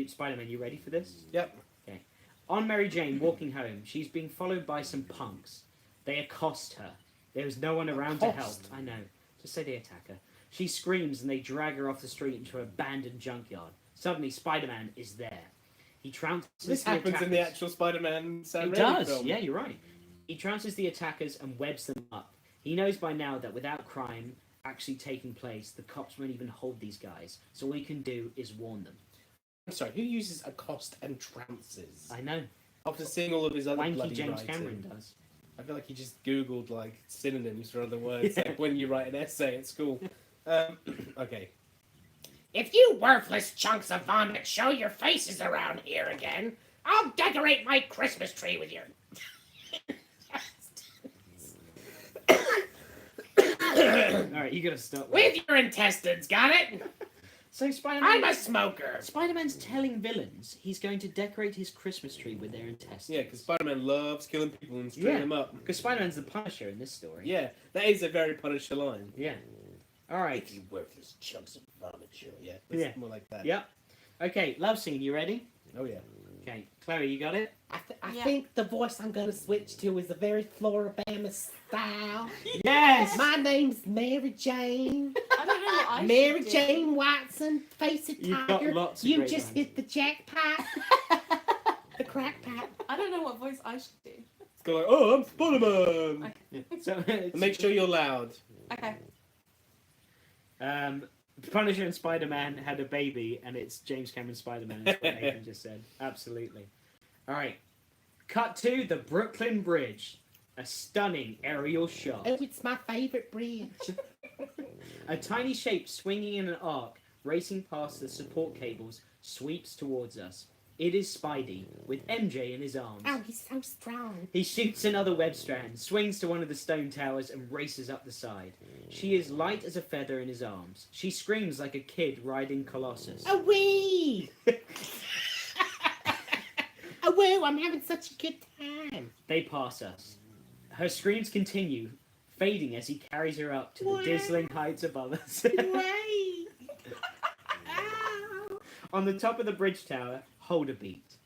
Spider-Man, you ready for this? Yep. Okay. On Mary Jane walking home, she's being followed by some punks. They accost her. There is no one around to help. Accost? I know. Just say they attack her. She screams and they drag her off the street into an abandoned junkyard. Suddenly, Spider-Man is there. He trounces This the happens in the attackers. actual Spider-Man Sam It Raimi does. film. Yeah, you're right. He trounces the attackers and webs them up. He knows by now that without crime actually taking place, the cops won't even hold these guys. So all he can do is warn them. I'm sorry, who uses accost and trounces? I know. After seeing all of his other Wanky bloody James writing. Cameron does. I feel like he just Googled, like, synonyms for other words, like when you write an essay at school. Okay. If you worthless chunks of vomit show your faces around here again, I'll decorate my Christmas tree with you. Alright, you gotta stop. With your intestines, got it? So Spider-Man. I'm a smoker. Spider-Man's telling villains he's going to decorate his Christmas tree with their intestines. Yeah, because Spider-Man loves killing people and stringing them up. Because Spider-Man's the Punisher in this story. Yeah, that is a very Punisher line. Yeah. All right. If you worthless chunks of vomit, sure. Yeah, it's more like that. Yep. Okay, love scene. You ready? Oh yeah. Okay, Chloe, you got it? I Yeah. think the voice I'm going to switch to is a very Floribama style. Yes. My name's Mary Jane. I don't know what I Mary should do. Jane Watson, face of You've got tiger. lots of You great just lines. hit the jackpot. The crack pot. I don't know what voice I should do. It's go like, oh, I'm Spider-Man. Yeah. So And make sure you're loud. Okay. Punisher and Spider-Man had a baby, and it's James Cameron Spider-Man. That's what Nathan just said. Absolutely. All right. Cut to the Brooklyn Bridge. A stunning aerial shot. Oh, it's my favorite bridge. A tiny shape swinging in an arc, racing past the support cables, sweeps towards us. It is Spidey, with MJ in his arms. Oh, he's so strong. He shoots another web strand, swings to one of the stone towers, and races up the side. She is light as a feather in his arms. She screams like a kid riding Colossus. Oh, wee! Oh, woo, I'm having such a good time. They pass us. Her screams continue, fading as he carries her up to the Wow. dazzling heights above us. Wait. Ow. On the top of the bridge tower, hold a beat.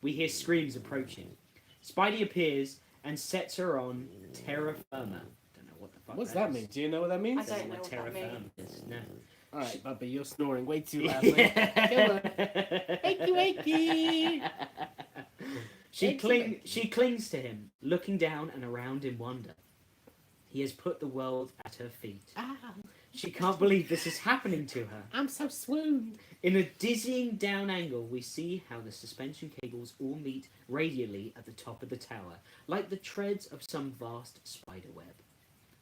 We hear screams approaching. Spidey appears and sets her on terra firma. Don't know what the fuck What's that is. mean? Do you know what that means? I don't know what what terra that firma is. No. Alright, Bubby, you're snoring way too loudly. Come on. Wakey, wakey. She clings to him, looking down and around in wonder. He has put the world at her feet. Ow. She can't believe this is happening to her. I'm so swooned. In a dizzying down angle, we see how the suspension cables all meet radially at the top of the tower, like the treads of some vast spider web.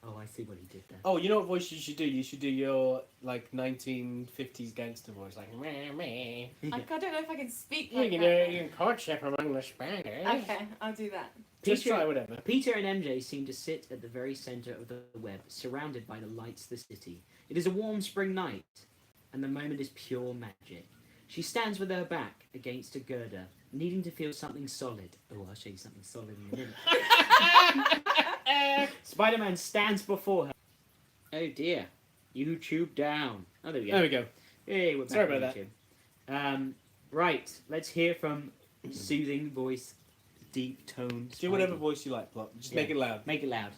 Oh, I see what he did there. Oh, you know what voice you should do? You should do your, like, 1950s gangster voice, like, meh, meh. I don't know if I can speak You like can, that. you can courtship among the spiders. Okay, I'll do that. Just try whatever. Peter and MJ seem to sit at the very centre of the web, surrounded by the lights of the city. It is a warm spring night, and the moment is pure magic. She stands with her back against a girder, needing to feel something solid. Oh, I'll show you something solid in a minute. Spider-Man stands before her. Oh dear. YouTube down. Oh, there we go. There we go. Hey, we're back Sorry on about YouTube. Right, let's hear from soothing voice, deep tones. Do whatever voice you like, Plot. Just make it loud. Make it loud.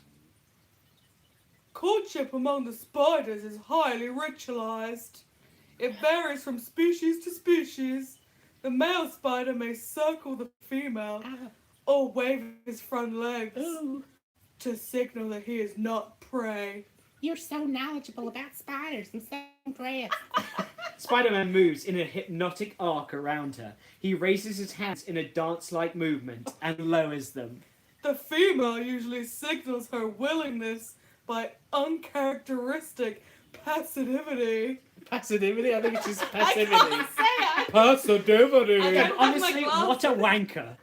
Courtship among the spiders is highly ritualized. It varies from species to species. The male spider may circle the female Ow. or wave his front legs Ooh, to signal that he is not prey. you're so knowledgeable about spiders. I'm so impressed. Spider-Man moves in a hypnotic arc around her. He raises his hands in a dance-like movement and lowers them. The female usually signals her willingness by uncharacteristic passivity. Passivity? I think it's just I passivity. can't say it. Passivity. I don't- Honestly, my what a wanker.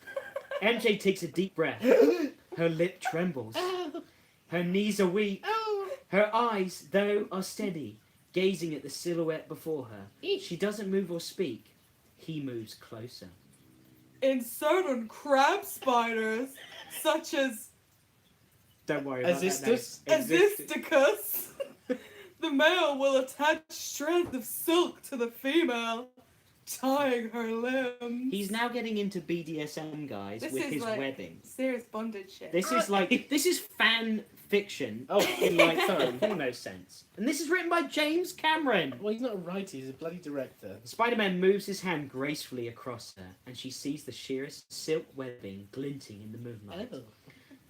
MJ takes a deep breath. Her lip trembles. Oh, Her knees are weak. oh. Her eyes, though, are steady, gazing at the silhouette before her. Eesh. She doesn't move or speak. He moves closer. In certain crab spiders, such as Don't worry about Azistus? that. Azisticus, the male will attach strands of silk to the female, tying her limbs. He's now getting into BDSM, guys, This with is his like webbing. serious bondage shit. This is fan fiction. Oh, in like porno sense. And this is written by James Cameron. Well, he's not a writer, he's a bloody director. Spider-Man moves his hand gracefully across her, and she sees the sheerest silk webbing glinting in the moonlight. Oh.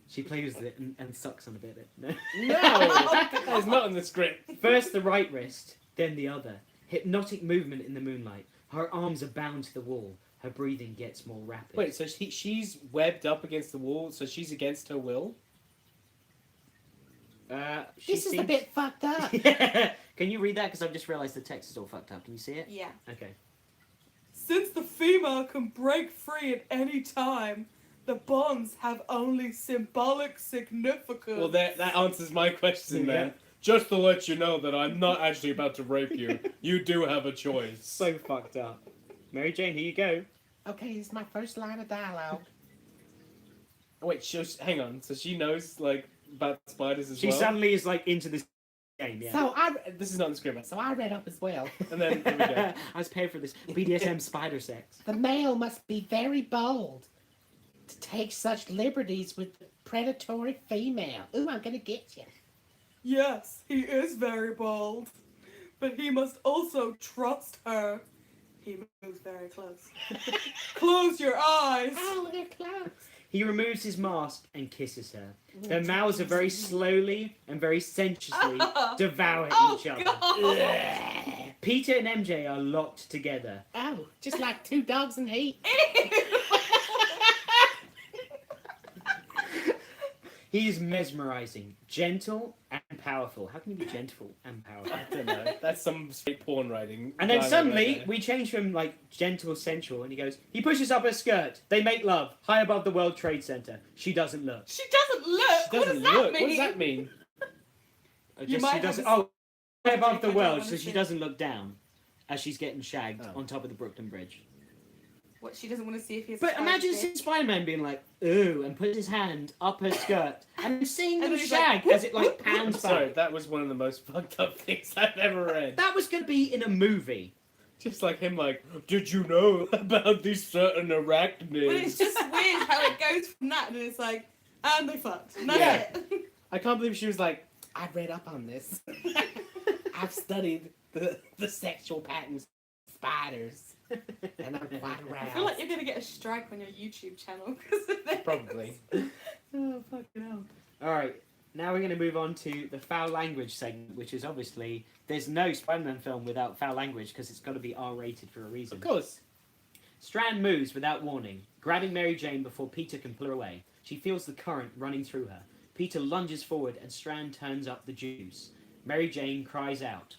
She plays with it and sucks on a bit of it. No. No! That is not in the script. First the right wrist, then the other. Hypnotic movement in the moonlight. Her arms are bound to the wall. Her breathing gets more rapid. Wait, so she's webbed up against the wall, so she's against her will? She This is a seems- bit fucked up. Can you read that? Because I've just realised the text is all fucked up. Can you see it? Yeah. Okay. Since the female can break free at any time, the bonds have only symbolic significance. Well, that answers my question Yeah. then. just to let you know that I'm not actually about to rape you. You do have a choice. So fucked up. Mary Jane, here you go. Okay, this is my first line of dialogue. Oh, wait, hang on. So she knows, like, about spiders as She well? suddenly is like into this game, yeah. So this is not in the script, so I read up as well. And then, here we go. I was paid for this BDSM spider sex. The male must be very bold to take such liberties with the predatory female. Ooh, I'm gonna get you. Yes, he is very bold. But he must also trust her. He moves very close. Close your eyes. Oh, they're close. He removes his mask and kisses her. Their mouths are very slowly and very sensuously devouring each other. God. Peter and MJ are locked together. Oh, just like two dogs in heat. He is mesmerizing, gentle and powerful. How can you be gentle and powerful? I don't know. That's some straight porn writing. And then dialogue suddenly right there. we change from like gentle, sensual, and he goes. He pushes up her skirt. They make love high above the World Trade Center. She doesn't look. She doesn't look. She doesn't what does that look. mean? What does that mean? You might She have doesn't. to Oh, high above the I don't world, wanna so she see. doesn't look down as she's getting shagged Oh. on top of the Brooklyn Bridge. What, she doesn't want to see if he's. But imagine seeing Spider-Man being like, ooh, and put his hand up her skirt and seeing them And then he's shag like, as it like pans back. Sorry, that was one of the most fucked up things I've ever read. That was going to be in a movie. Just like him, like, did you know about these certain arachnids? But it's just weird how it goes from that and it's like, and they fucked. And that's Yeah. it. I can't believe she was like, I read up on this. I've studied the sexual patterns of spiders. And I'm quite aroused. I feel like you're going to get a strike on your YouTube channel because of this. Probably. Oh, fucking hell. Alright, now we're going to move on to the foul language segment, which is obviously, there's no Spider-Man film without foul language because it's got to be R-rated for a reason. Of course. Strand moves without warning, grabbing Mary Jane before Peter can pull her away. She feels the current running through her. Peter lunges forward and Strand turns up the juice. Mary Jane cries out.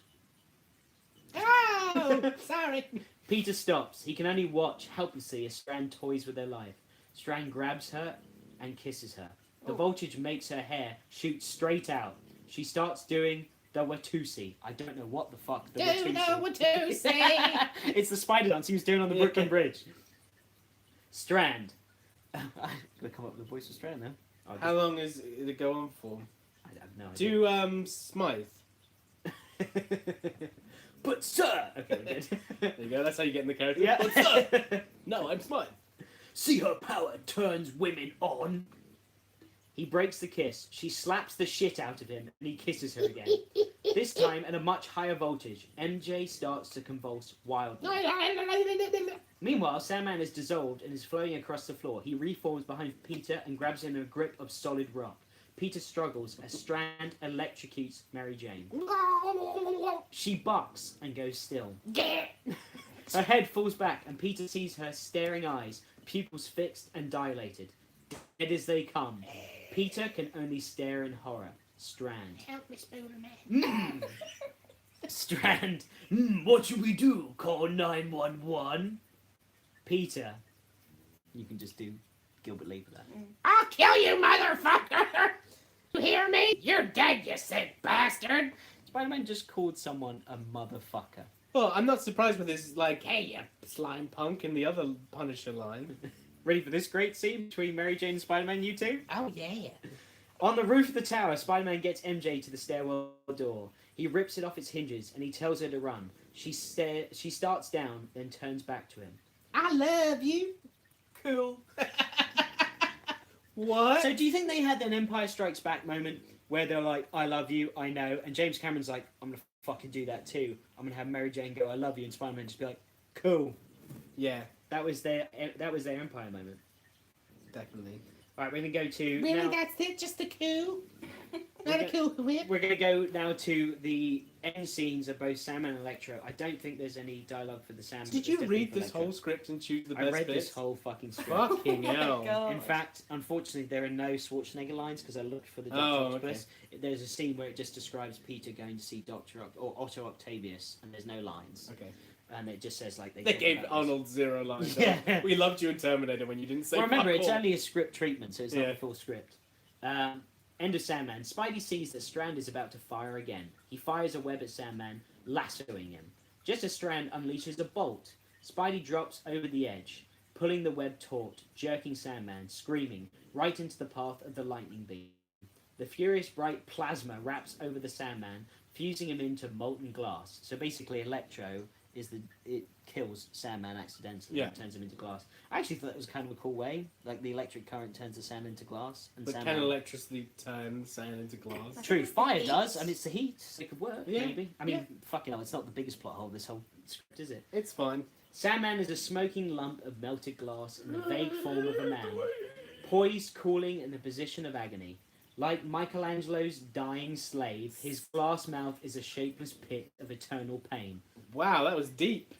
Oh, sorry. Peter stops. He can only watch helplessly as Strand toys with her life. Strand grabs her and kisses her. The voltage makes her hair shoot straight out. She starts doing the Watusi. I don't know what the fuck the Do the Watusi. Watusi. It's the spider dance he was doing on the Brooklyn Bridge. Strand. I'm gonna come up with a voice for Strand now. How long is it go on for? I have no idea. Do Smythe. But sir. Okay, we did. There you go. That's how you get in the character. Yeah. What's up? No, I'm Smythe. See her power turns women on. He breaks the kiss. She slaps the shit out of him and he kisses her again. This time at a much higher voltage. MJ starts to convulse wildly. Meanwhile, Sandman is dissolved and is floating across the floor. He reforms behind Peter and grabs him in a grip of solid rock. Peter struggles as Strand electrocutes Mary Jane. She bucks and goes still. Her head falls back and Peter sees her staring eyes, pupils fixed and dilated. Dead as they come. Peter can only stare in horror. Strand. Help me, Spider-Man. Strand. What should we do? Call 911? Peter. You can just do Gilbert Lee for that. I'll kill you, motherfucker! You hear me? You're dead, you sick bastard! Spider-Man just called someone a motherfucker. Well, I'm not surprised with his, like, hey, you slime punk in the other Punisher line. Ready for this great scene between Mary Jane and Spider-Man, you two? Oh, yeah. On the roof of the tower, Spider-Man gets MJ to the stairwell door. He rips it off its hinges and he tells her to run. She starts down, then turns back to him. I love you. Cool. What? So do you think they had an Empire Strikes Back moment where they're like, I love you, I know, and James Cameron's like, I'm going to fucking do that too. I'm going to have Mary Jane go, I love you, and Spider-Man just be like, cool. Yeah, That was their Empire moment. definitely. Right, we're going to go to... Really, now, that's it? Just a coup? We're Not a coup whip? we're going to go now to the end scenes of both Sandman and Electro. I don't think there's any dialogue for the Sandman. Did there's you definitely read for this Electro. whole script and choose the I best read bits? this whole fucking script. Fucking Oh my hell. God. In fact, unfortunately, there are no Schwarzenegger lines because I looked for the Dr. Oh, Octopus. There's a scene where it just describes Peter going to see or Otto Octavius, and there's no lines. Okay. And it just says like They talk gave about this. Arnold 0 lines. Yeah. We loved you in Terminator when you didn't say Well, remember, fuck it's all. only a script treatment, so it's not Yeah. a full script. End of Sandman. Spidey sees that Strand is about to fire again. He fires a web at Sandman, lassoing him. Just as Strand unleashes a bolt, Spidey drops over the edge, pulling the web taut, jerking Sandman, screaming, right into the path of the lightning beam. The furious bright plasma wraps over the Sandman, fusing him into molten glass. So basically Electro it kills Sandman accidentally and turns him into glass. I actually thought it was kind of a cool way. Like the electric current turns the sand into glass. And But Sandman... can electricity turn sand into glass? True, fire does, and it's the heat, so it could work, Yeah. maybe. I mean, fucking hell, it's not the biggest plot hole, this whole script, is it? It's fine. Sandman is a smoking lump of melted glass in the vague form of a man, poised, cooling in the position of agony. Like Michelangelo's dying slave, his glass mouth is a shapeless pit of eternal pain. Wow, that was deep.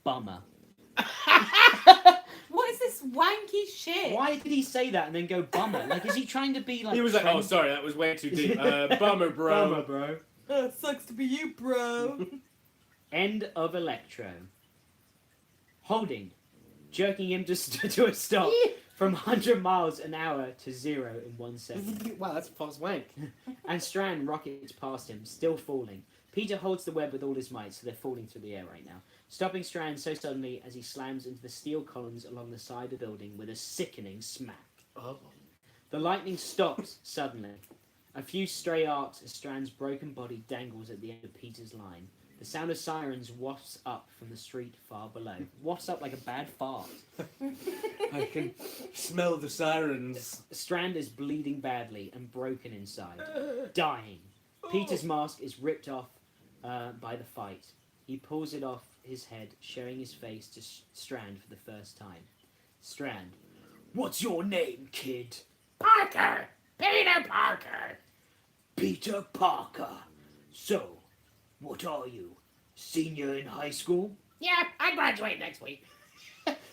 Bummer. What is this wanky shit? Why did he say that and then go bummer? Like, is he trying to be like... He was like, trend- oh, sorry, that was way too deep. Bummer, bro. Bummer, bro. Oh, it sucks to be you, bro. End of Electro. Holding. Jerking him to a stop from 100 miles an hour to 0 in 1 second. Wow, that's a fast wank. And Strand rockets past him, still falling. Peter holds the web with all his might, so they're falling through the air right now, stopping Strand so suddenly as he slams into the steel columns along the side of the building with a sickening smack. Oh. The lightning stops suddenly. A few stray arcs as Strand's broken body dangles at the end of Peter's line. The sound of sirens wafts up from the street far below. Wafts up like a bad fart. I can smell the sirens. Strand is bleeding badly and broken inside, dying. Peter's mask is ripped off by the fight. He pulls it off his head, showing his face to Strand for the first time. Strand, what's your name, kid? Parker! Peter Parker! Peter Parker. So, what are you? Senior in high school? Yeah, I graduate next week.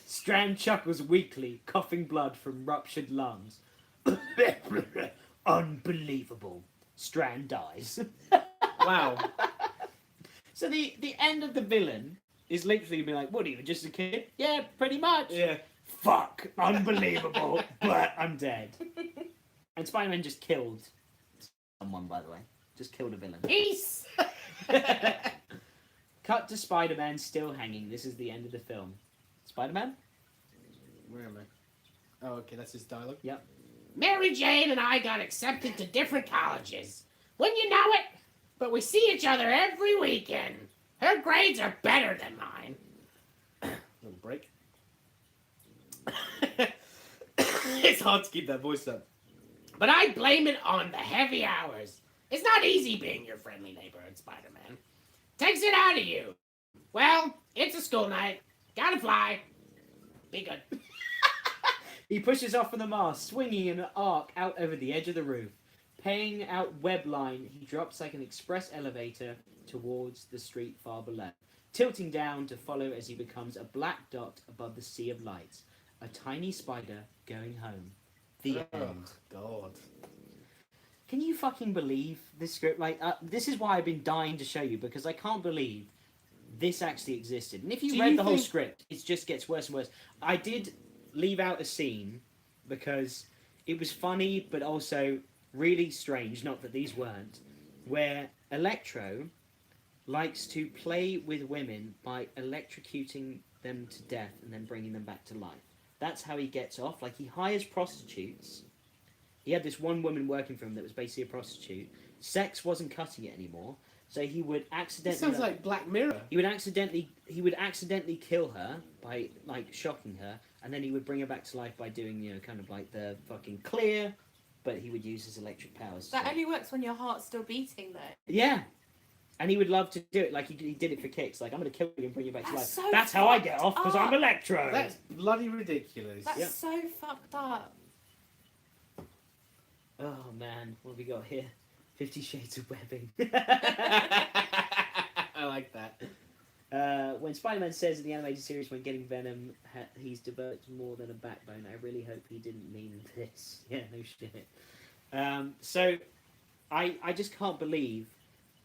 Strand chuckles weakly, coughing blood from ruptured lungs. Unbelievable. Strand dies. Wow. So the end of the villain is literally being like, what are you, just a kid? Yeah, pretty much. Yeah. Fuck, unbelievable, but I'm dead. And Spider-Man just killed someone, by the way. Just killed a villain. Peace! Cut to Spider-Man still hanging. This is the end of the film. Spider-Man? Where am I? Oh, okay, that's his dialogue. Yep. Mary Jane and I got accepted to different colleges. Wouldn't you know it? But we see each other every weekend. Her grades are better than mine. Little break. It's hard to keep that voice up. But I blame it on the heavy hours. It's not easy being your friendly neighborhood Spider-Man. Takes it out of you. Well, it's a school night. Gotta fly. Be good. He pushes off from the mast, swinging in an arc out over the edge of the roof. Paying out web line, he drops like an express elevator towards the street far below, tilting down to follow as he becomes a black dot above the sea of lights. A tiny spider going home. The end. God. Can you fucking believe this script? Like, this is why I've been dying to show you, because I can't believe this actually existed. And if you Do read you the whole think- script, it just gets worse and worse. I did leave out a scene because it was funny, but also really strange, not that these weren't, where Electro likes to play with women by electrocuting them to death and then bringing them back to life. That's how he gets off. Like, he hires prostitutes. He had this one woman working for him that was basically a prostitute. Sex wasn't cutting it anymore, so he would It accidentally... sounds like Black Mirror. He would accidentally kill her by, like, shocking her, and then he would bring her back to life by doing, you know, kind of like the fucking clear, but he would use his electric powers. That only works when your heart's still beating, though. Yeah. And he would love to do it, like he did it for kicks. Like, I'm going to kill you and bring you back to life. That's so That's how I fucked get off, because I'm up. Electro. That's bloody ridiculous. That's Yeah. so fucked up. Oh, man. What have we got here? 50 Shades of Webbing. I like that. When Spider-Man says in the animated series when getting Venom, he's developed more than a backbone, I really hope he didn't mean this. Yeah, no shit. So, I just can't believe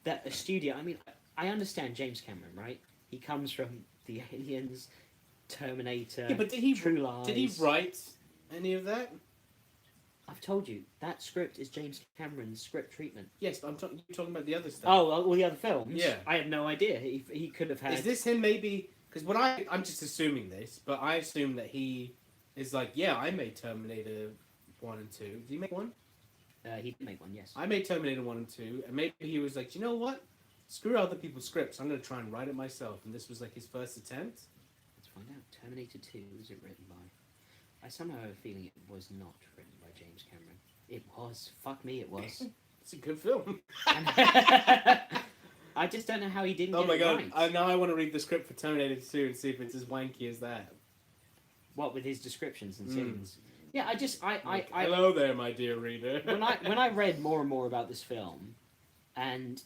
that a studio... I mean, I understand James Cameron, right? He comes from the Aliens, Terminator, Yeah, but did he True Lies. Did he write any of that? I've told you that script is James Cameron's script treatment. Yes, but you're talking about the other stuff. Oh, all the other films. Yeah. I had no idea. He could have had. Is this him maybe? Because I'm just assuming this, but I assume that he is like, yeah, I made Terminator 1 and 2. Did he make 1? He did make one, yes. I made Terminator 1 and 2, and maybe he was like, you know what? Screw other people's scripts. I'm going to try and write it myself. And this was like his first attempt. Let's find out. Terminator 2, was it written by? I somehow have a feeling it was not written by James Cameron. It was. Fuck me, it was. It's a good film. I just don't know how he didn't Oh get my it god! right. Now I want to read the script for Terminator 2 and see if it's as wanky as that. What with his descriptions and scenes? Yeah, I Hello there, my dear reader. when I read more and more about this film, and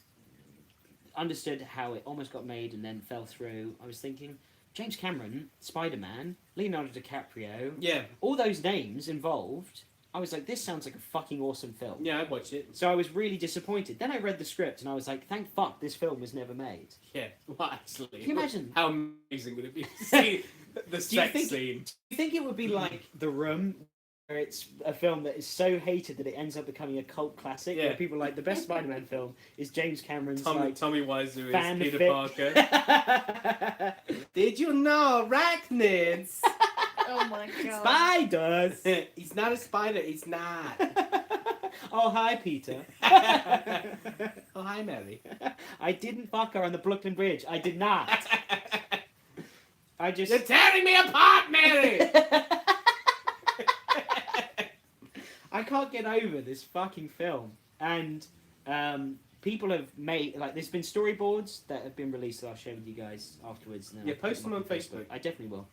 understood how it almost got made and then fell through, I was thinking, James Cameron, Spider-Man, Leonardo DiCaprio, Yeah, all those names involved. I was like, this sounds like a fucking awesome film. yeah, I'd watch it. So I was really disappointed. Then I read the script and I was like, thank fuck this film was never made. Yeah, well, actually. Can you imagine? How amazing would it be to see the you sex think- scene? Do you think it would be like The Room, where it's a film that is so hated that it ends up becoming a cult classic? Yeah. Where people are like, the best Spider-Man film is James Cameron's like, Tommy Wiseau is fanfic. Peter Parker. Did you know arachnids? Oh my god. Spiders! He's not a spider, he's not. Oh, hi, Peter. Oh, hi, Mary. I didn't fuck her on the Brooklyn Bridge. I did not. I just... You're tearing me apart, Mary! I can't get over this fucking film. And people have made... Like, there's been storyboards that have been released that I'll share with you guys afterwards. And then Yeah, I'll put post them on Facebook. I definitely will.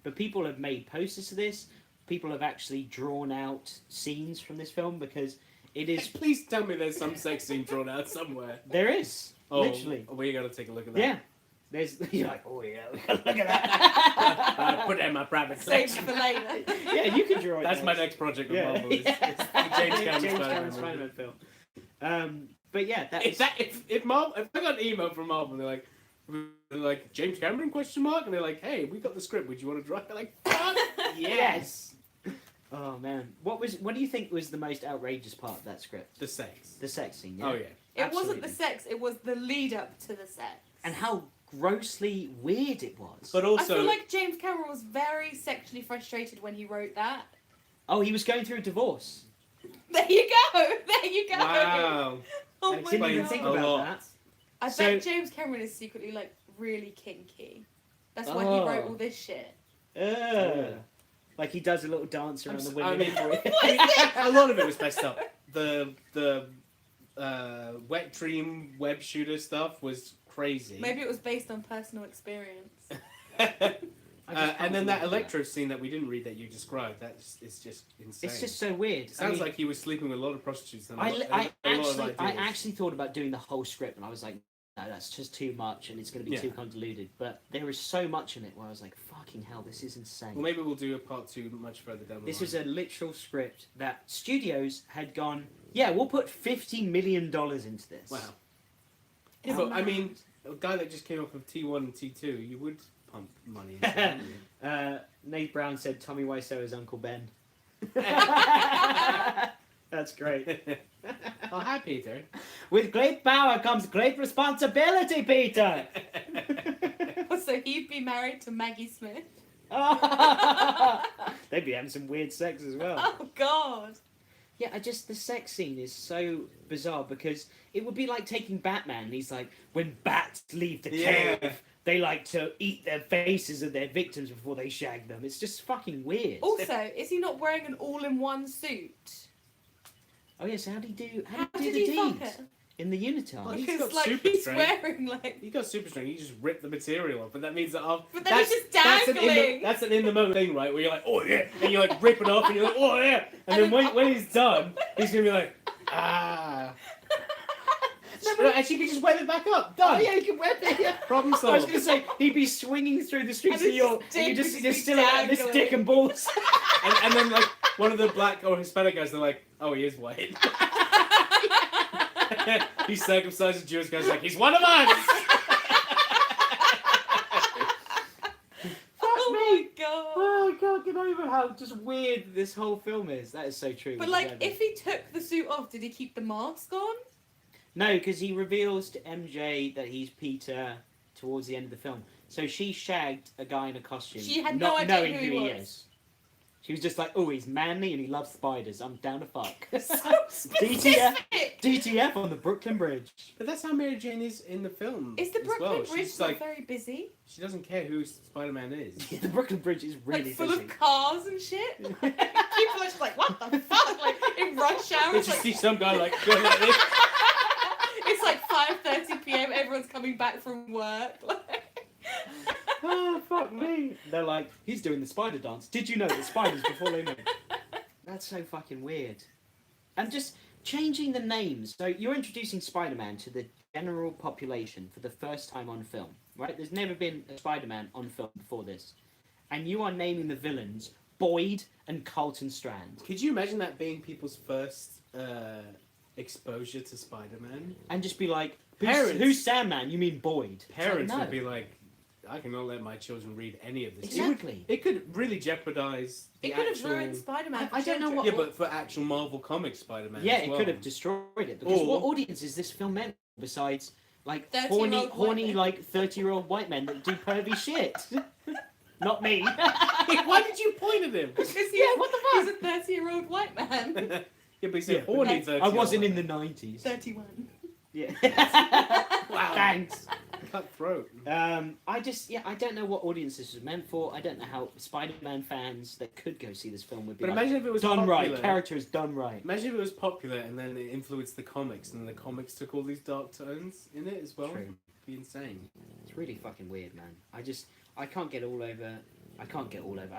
But people have made posters to this. People have actually drawn out scenes from this film because it is... Please tell me there's some sex scene drawn out somewhere. There is. Literally. We gotta take a look at that. Yeah. There's... You're like, oh yeah, we gotta look at that. Put it in my private Save section. for later. Yeah, you can draw it. That's my next project with Marvel. It's the James Cameron Spider-Man film. But yeah, that is... if I got an email from Marvel, they're like James Cameron question mark, and they're like, hey, we got the script. Would you want to draw? They're like, fuck Yes. Oh man, what do you think was the most outrageous part of that script? the sex. The sex scene. Yeah? Oh yeah. It wasn't the Absolutely. sex, it was the lead up to the sex. And how grossly weird it was. But I also, feel like James Cameron was very sexually frustrated when he wrote that. Oh, he was going through a divorce. There you go! There you go! wow. Oh I my didn't even god. think a about lot. that. I So- bet James Cameron is secretly like really kinky. That's why he wrote all this shit. Like he does a little dance around the window. I mean, before he- a lot of it was messed up. The wet dream web shooter stuff was crazy. Maybe it was based on personal experience. I just can't And then that believe Electro scene that we didn't read that you described, it's just insane. It's just so weird. It sounds like he was sleeping with a lot of prostitutes. And I a lot of actually ideas. thought about doing the whole script, and I was like, no, that's just too much, and it's going to be Yeah. too convoluted. But there is so much in it where I was like, fucking hell, this is insane. Well, maybe we'll do a part 2 much further down the This line. was a literal script that studios had gone, yeah, we'll put $50 million into this. Wow. It's But, I mad. mean, a guy that just came off of T1 and T2, you would pump money into that, wouldn't you? Nate Brown said Tommy Wiseau is Uncle Ben. That's great. Oh, hi, Peter. With great power comes great responsibility, Peter. So he'd be married to Maggie Smith. They'd be having some weird sex as well. Oh god. Yeah, the sex scene is so bizarre because it would be like taking Batman. And he's like, when bats leave the Yeah. cave, they like to eat their faces of their victims before they shag them. It's just fucking weird. Also, is he not wearing an all-in-one suit? Oh yeah, so how did he do How the did he fuck deed? her? In the unitard? Well, he's Because got like super he's strength. wearing like. He got super strength. He just ripped the material off, but that means that But then he's just dangling. That's an in the moment thing, right? Where you're like, oh yeah, and you like rip it off, and you're like, oh yeah, and then when he's done, he's gonna be like, ah. And she can just wave it back up. Done. Oh yeah, you can whip it. Yeah. Problem I was solved. going to say, he'd be swinging through the streets And of York, his and you dick just would you're be still like this dangling. dick and balls. And then like one of the black or Hispanic guys, they're like, oh, he is white. He's circumcised. Jewish guy's like, he's one of us. Oh my god. Oh, I can't get over how how just weird this whole film is. That is so true. But with like, Eleven. if he took the suit off, did he keep the mask on? No, because he reveals to MJ that he's Peter towards the end of the film. So she shagged a guy in a costume, She had not no idea knowing who who he he was. is. She was just like, oh, he's manly and he loves spiders. I'm down to fuck. So DTF, specific. DTF on the Brooklyn Bridge. But that's how Mary Jane is in the film. Is the as Brooklyn well. Bridge She's not like, very busy? she doesn't care who Spider-Man is. The Brooklyn Bridge is really Like full busy. of cars and shit. People are just like, what the fuck? Like in rush hour, You it's just like, see some guy like going like this. it's like 5:30 p.m. Everyone's coming back from work. Oh, fuck me. They're like, he's doing the spider dance. Did you know the spiders before they move? That's so fucking weird. And just changing the names. So you're introducing Spider-Man to the general population for the first time on film, right? There's never been a Spider-Man on film before this. And you are naming the villains Boyd and Carlton Strand. Could you imagine that being people's first exposure to Spider-Man? And just be like, Parents- who's Sandman? You mean Boyd? Parents It's like, would no. be like, I cannot let my children read any of this. Exactly. It could really jeopardize the It could have actual... ruined Spider-Man. I don't know what- Yeah, but for actual Marvel Comics Spider-Man Yeah, as it well. could have destroyed it. Because Or- what audience is this film meant for besides like 30-year-old white horny men. like 30-year-old white men that do pervy shit? Not me. Why did you point at him? Because what the he's a 30-year-old white man. Yeah, but he said Yeah, horny but 30. I wasn't in the 90s. 31. Yeah. Wow. Thanks. Cutthroat. I don't know what audience this was meant for. I don't know how Spider-Man fans that could go see this film would be But like, imagine if it was done popular. right. Character is done right. Imagine if it was popular and then it influenced the comics, and then the comics took all these dark tones in it as well. True. It'd be insane. It's really fucking weird, man. I can't get all over. I can't get all over.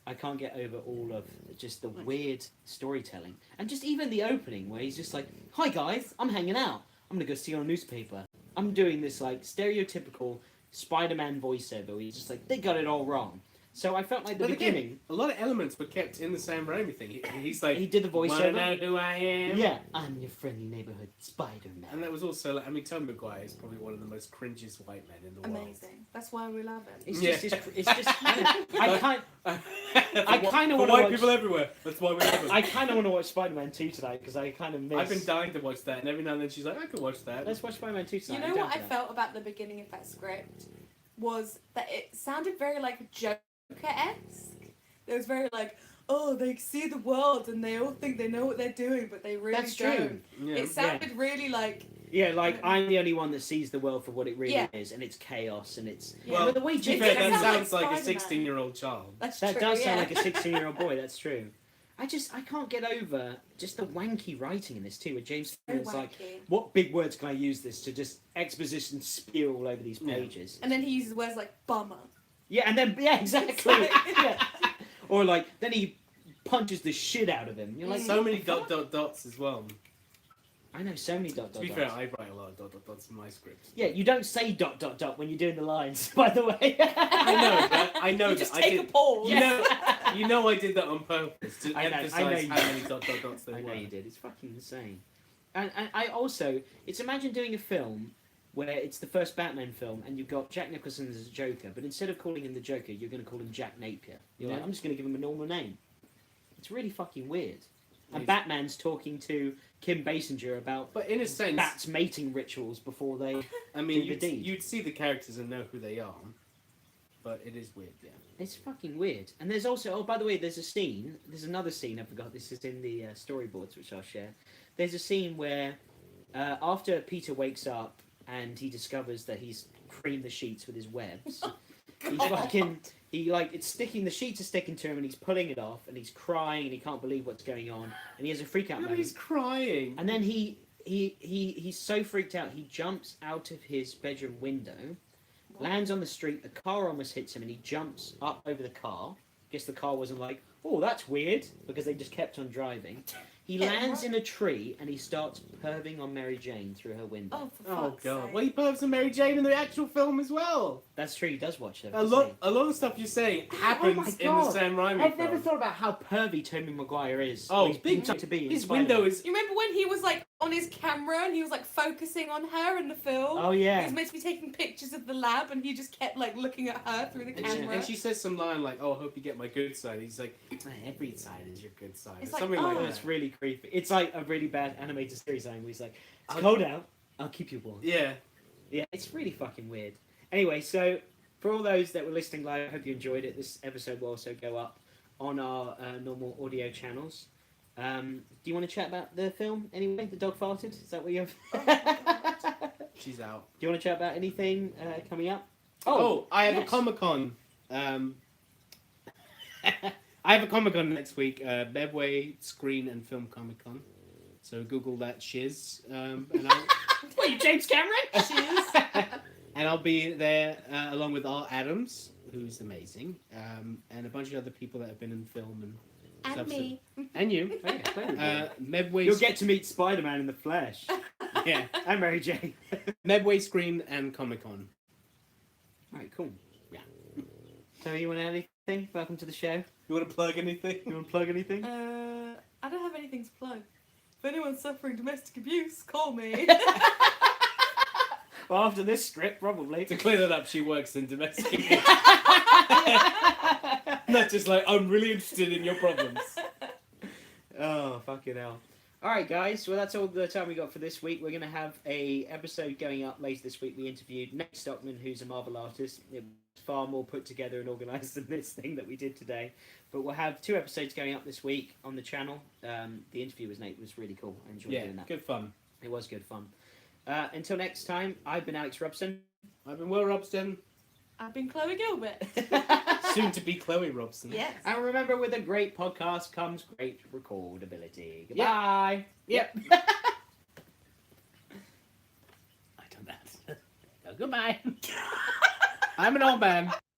I can't get over all of just the weird storytelling. And just even the opening where he's just like, hi guys, I'm hanging out. I'm gonna go steal a newspaper. I'm doing this like stereotypical Spider-Man voiceover where he's just like, they got it all wrong. So I felt like the But again, beginning, a lot of elements were kept in the Sam Raimi thing. He's like, he did the wanna voiceover. know who I am? Yeah, I'm your friendly neighborhood Spider-Man. And that was also, like, I mean, Tobey Maguire is probably one of the most cringiest white men in the world. Amazing. That's why we love him. It's Yeah. just, it's just, I kind kinda For wanna white watch- people everywhere. That's why we love him. I kind of want to watch Spider-Man 2 tonight because I kind of miss. I've been dying to watch that, and every now and then she's like, I could watch that. Let's watch Spider-Man 2 tonight. You I'm know down what for I that. felt about the beginning of that script was that it sounded very like Joker-esque. It was very like, oh, they see the world and they all think they know what they're doing, but they really That's don't. true. Yeah. It sounded really like, Yeah, like I'm the only one that sees the world for what it really Yeah. is, and it's chaos, and it's. Yeah. Well, but the way to be Jim fair, didn't that sound sounds like like a Spider-Man. 16-year-old child. that's that true. does sound yeah. like a 16-year-old boy. That's true. I can't get over just the wanky writing in this too, where James So Cameron's like, wacky. what big words can I use this to just exposition spew all over these Yeah. pages? And then he uses words like bummer. Yeah, and then exactly. It's like- Yeah. Or like then he punches the shit out of him. You're like, So what many the fuck? dots as well. I know so many dot To dot be dots. fair, I write a lot of dots in my scripts. Yeah, you don't say dot dot dot when you're doing the lines. By the way, I know You that. just I take did. a pause. You know I did that on purpose to I know emphasize you how did. many dots there I know were. you did. It's fucking insane. And I also, it's imagine doing a film where it's the first Batman film and you've got Jack Nicholson as a Joker, but instead of calling him the Joker, you're going to call him Jack Napier. You're like, Yeah. I'm just going to give him a normal name. It's really fucking weird. And He's- Batman's talking to Kim Basinger about But in a sense, bats mating rituals before they. I mean, do the deed. you'd see the characters and know who they are. But it is weird, yeah. It's fucking weird. And there's also, oh, by the way, there's another scene I forgot. This is in the storyboards, which I'll share. There's a scene where after Peter wakes up and he discovers that he's creamed the sheets with his webs, he's fucking, it's sticking, the sheets are sticking to him and he's pulling it off and he's crying and he can't believe what's going on and he has a freak out No, moment. he's crying. And then he's so freaked out, he jumps out of his bedroom window, lands on the street, a car almost hits him, and he jumps up over the car. Guess the car wasn't like, oh, that's weird, because they just kept on driving. He Hit lands him, in a tree and he starts perving on Mary Jane through her window. Oh, for Oh fuck's god. sake. Well, he pervs on Mary Jane in the actual film as well. That's true. He does watch them. A lot of stuff you say happens in the Sam Raimi I've film. never thought about how pervy Tobey Maguire is. Oh, he's big to be. in His Spider-Man. window is. You remember when he was like on his camera and he was like focusing on her in the film? Oh He yeah. was meant to be taking pictures of the lab and he just kept like looking at her through the camera. And she says some line like, "Oh, I hope you get my good side." He's like, "Every side is your good side." It's Or like, something oh, like Oh, that. it's really creepy. It's like a really bad animated series thing where he's like, "It's I'll- cold out. I'll keep you warm." Yeah. Yeah, it's really fucking weird. Anyway, so for all those that were listening live, I hope you enjoyed it. This episode will also go up on our normal audio channels. Do you want to chat about the film anyway? The dog farted? Is that what you have? She's out. Do you want to chat about anything coming up? Oh, I have yes. a Comic-Con. I have a Comic-Con next week. Medway Screen and Film Comic-Con. So Google that shiz. And What, you James Cameron? and I'll be there along with R. Adams, who's amazing, and a bunch of other people that have been in film and And stuff. me. And you. Medway. You'll get to meet Spider-Man in the flesh. Yeah. And Mary Jane. Medway Screen and Comic-Con. Alright, cool. Yeah. So you want to add anything? Welcome to the show. You want to plug anything? You want to plug anything? I don't have anything to plug. If anyone's suffering domestic abuse, call me. Well, after this script, probably. To clear that up, she works in domestic abuse. Not just like, I'm really interested in your problems. Oh, fucking hell. Alright, guys. Well, that's all the time we got for this week. We're going to have a episode going up later this week. We interviewed Nate Stockman, who's a Marvel artist. It was far more put together and organised than this thing that we did today. But we'll have 2 episodes going up this week on the channel. The interview with Nate was really cool. I enjoyed doing that. Good fun. It was good fun. Until next time, I've been Alex Robson. I've been Will Robson, I've been Chloe Gilbert. soon to be Chloe Robson. Yes. And remember, with a great podcast comes great recordability. Goodbye. Yep. I done that. Oh, goodbye. I'm an old man.